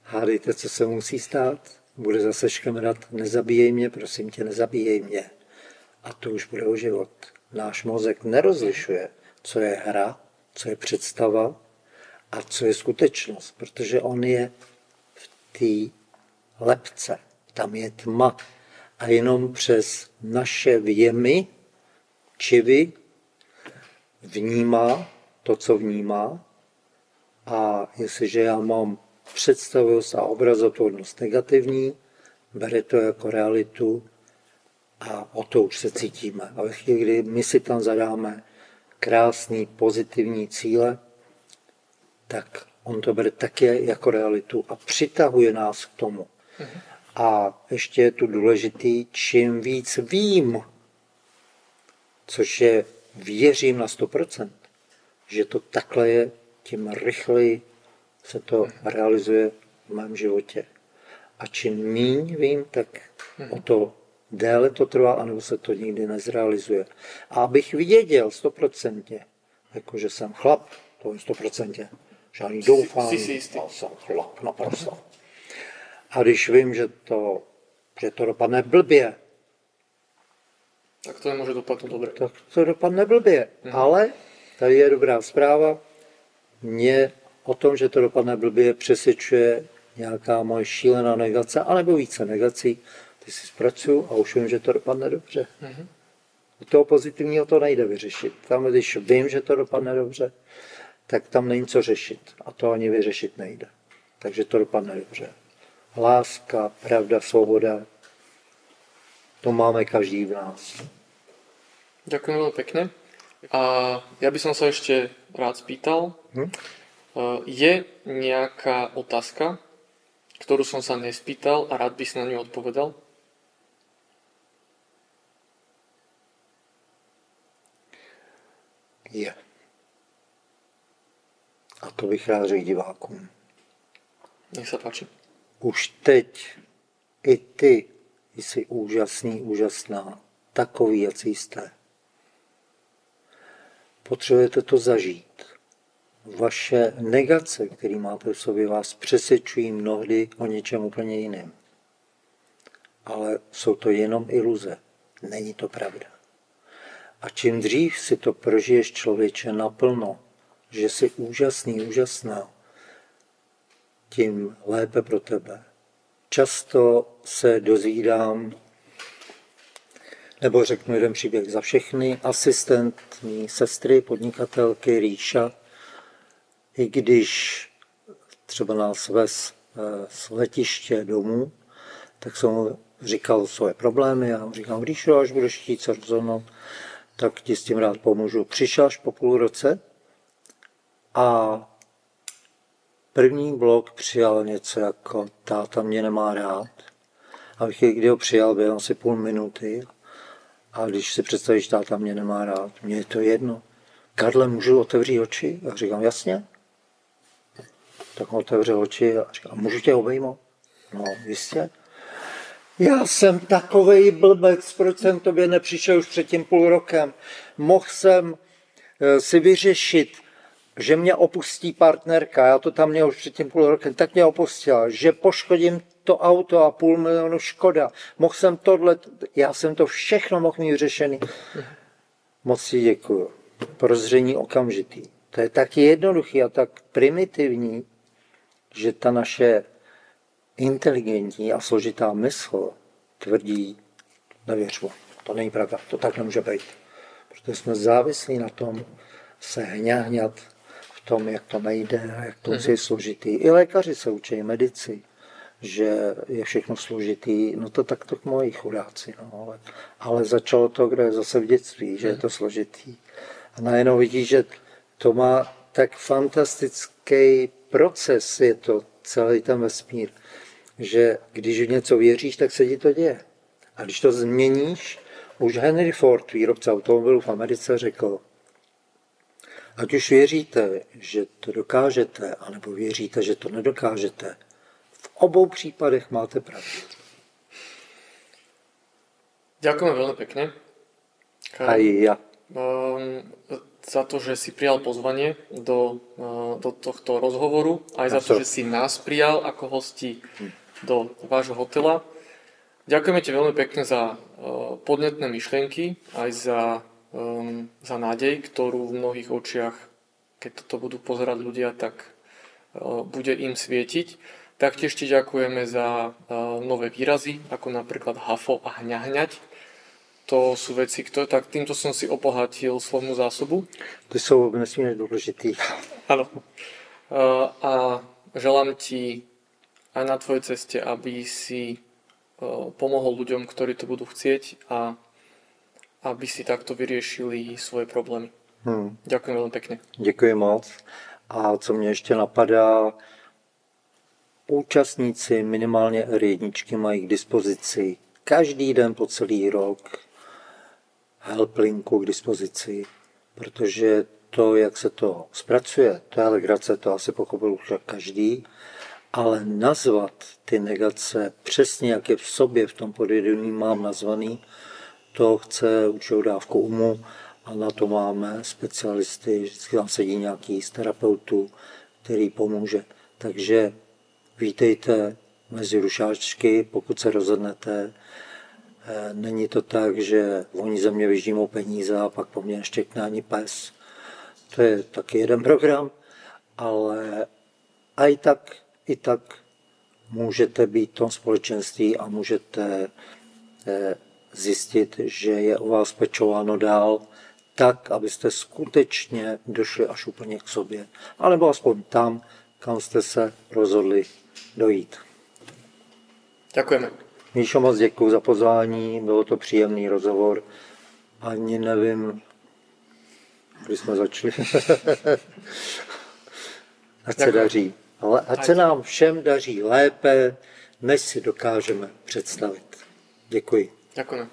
hádejte, co se musí stát. Bude zase škemrat, nezabíjej mě, prosím tě, nezabíjej mě. A to už bude o život. Náš mozek nerozlišuje, co je hra, co je představa a co je skutečnost, protože on je v té lepce. Tam je tma. A jenom přes naše věmy, čivy, vnímá to, co vnímá. A jestliže já mám představivost a obrazotvornost negativní, bere to jako realitu a o to už se cítíme. A ve chvíli, kdy my si tam zadáme krásný, pozitivní cíle, tak on to bere taky jako realitu a přitahuje nás k tomu. A ještě je tu důležitý, čím víc vím, což je věřím na 100%, že to takhle je, tím rychleji se to realizuje v mém životě. A čím míň vím, tak o to déle to trvá, anebo se to nikdy nezrealizuje. A abych věděl 100%, jakože jsem chlap, to je 100%, žádný doufání, jsem chlap naprosto. A když vím, že to dopadne blbě, tak to nemůže dopadnout dobře. Tak to dopadne blbě. Ale tady je dobrá zpráva. Mě o tom, že to dopadne blbě, přesvědčuje nějaká moje šílená negace, anebo více negací. Ty si zpracuju a už vím, že to dopadne dobře. U toho pozitivního to nejde vyřešit. Tam, když vím, že to dopadne dobře, tak tam není co řešit. A to ani vyřešit nejde. Takže to dopadne dobře. Láska, pravda, svoboda, to máme každý v nás. Ďakujem veľmi pekne. A ja by som sa ešte rád spýtal, je nejaká otázka, ktorú som sa nespýtal a rád by si na ňu odpovedal? Je. A to bych rád řekl divákům. Nech sa páči. Už teď i ty jsi úžasný, úžasná, takový, jak jste. Potřebujete to zažít. Vaše negace, které máte v sobě, vás přesvědčují mnohdy o něčem úplně jiném. Ale jsou to jenom iluze. Není to pravda. A čím dřív si to prožiješ, člověče, naplno, že jsi úžasný, úžasná, tím lépe pro tebe. Často se dozvídám, nebo řeknu jeden příběh za všechny, asistent mý sestry, podnikatelky Ríša, i když třeba nás vez z letiště domů, tak jsem mu říkal svoje problémy a říkám, Ríšo, až budeš chtít se rozhodnout, tak ti s tím rád pomůžu. Přišel až po půl roce a první blok přijal něco jako táta mě nemá rád. A kdy ho přijal, byl asi půl minuty. A když si představíš, táta mě nemá rád, mně je to jedno. Karle, můžu otevřít oči? A říkám, jasně. Tak on otevřel oči a říkám, můžu tě obejmout? No, jistě. Já jsem takovej blbec, proč jsem tobě nepřišel už před tím půl rokem. Mohl jsem si vyřešit, že mě opustí partnerka, já to tam měl už před tím půl rokem, tak mě opustila, že poškodím to auto a 500 000 škoda. Mohl jsem tohle, já jsem to všechno mohl mít vyřešený. Moc si děkuju. Prozření okamžitý. To je tak jednoduchý a tak primitivní, že ta naše inteligentní a složitá mysl tvrdí, nevěřu, to není pravda, to tak nemůže být. Protože jsme závislí na tom se hňahňat v tom, jak to nejde a jak to musí složitý. I lékaři se učí, medici, že je všechno složitý, no to tak to moji chudáci, no, ale začalo to, kde zase v dětství, že je to složitý. A najednou vidíš, že to má tak fantastický proces, je to celý ten vesmír, že když v něco věříš, tak se ti to děje. A když to změníš, už Henry Ford, výrobce automobilů v Americe, řekl, ať už věříte, že to dokážete, anebo věříte, že to nedokážete, v obou případech máte pravdu. Ďakujeme veľmi pekne. Aj ja. Za to, že si prijal pozvanie do tohto rozhovoru, aj za to, že si nás prijal ako hosti do vášho hotela. Ďakujeme ti veľmi pekne za podnetné myšlienky, aj za nádej, ktorú v mnohých očiach, keď toto budú pozerať ľudia, tak bude im svietiť. Taktiež ti ďakujeme za nové výrazy, ako napríklad hafo a hňahňať. To sú veci, tak týmto som si obohatil slovnú zásobu. To sú nesmírne dôležitý. Áno. A želám ti aj na tvojej ceste, aby si pomohol ľuďom, ktorí to budú chcieť a aby si takto vyriešili svoje problémy. Ďakujem veľmi pekne. Děkuji moc. A co mě ještě napadá, účastníci minimálně R1 mají k dispozici každý den po celý rok helplinku k dispozici, protože to, jak se to zpracuje, to je legrace, to asi pochopil už každý, ale nazvat ty negace přesně, jak je v sobě, v tom podvědomí mám nazvaný, to chce určitou dávku umu a na to máme specialisty, vždycky tam sedí nějaký z terapeutů, který pomůže. Takže vítejte mezi rušáčky, pokud se rozhodnete. Není to tak, že oni ze mě vyždímou peníze a pak po mně neštěkne ani pes. To je taky jeden program, ale i tak můžete být v tom společenství a můžete zjistit, že je o vás pečováno dál tak, abyste skutečně došli až úplně k sobě. Alebo aspoň tam, kam jste se rozhodli dojít. Ďakujeme. Míšo, moc děkuji za pozvání, bylo to příjemný rozhovor. Ani nevím, kdy jsme začali. Ať se daří. Ale ať se nám všem daří lépe, než si dokážeme představit. Děkuji. Ďakujeme.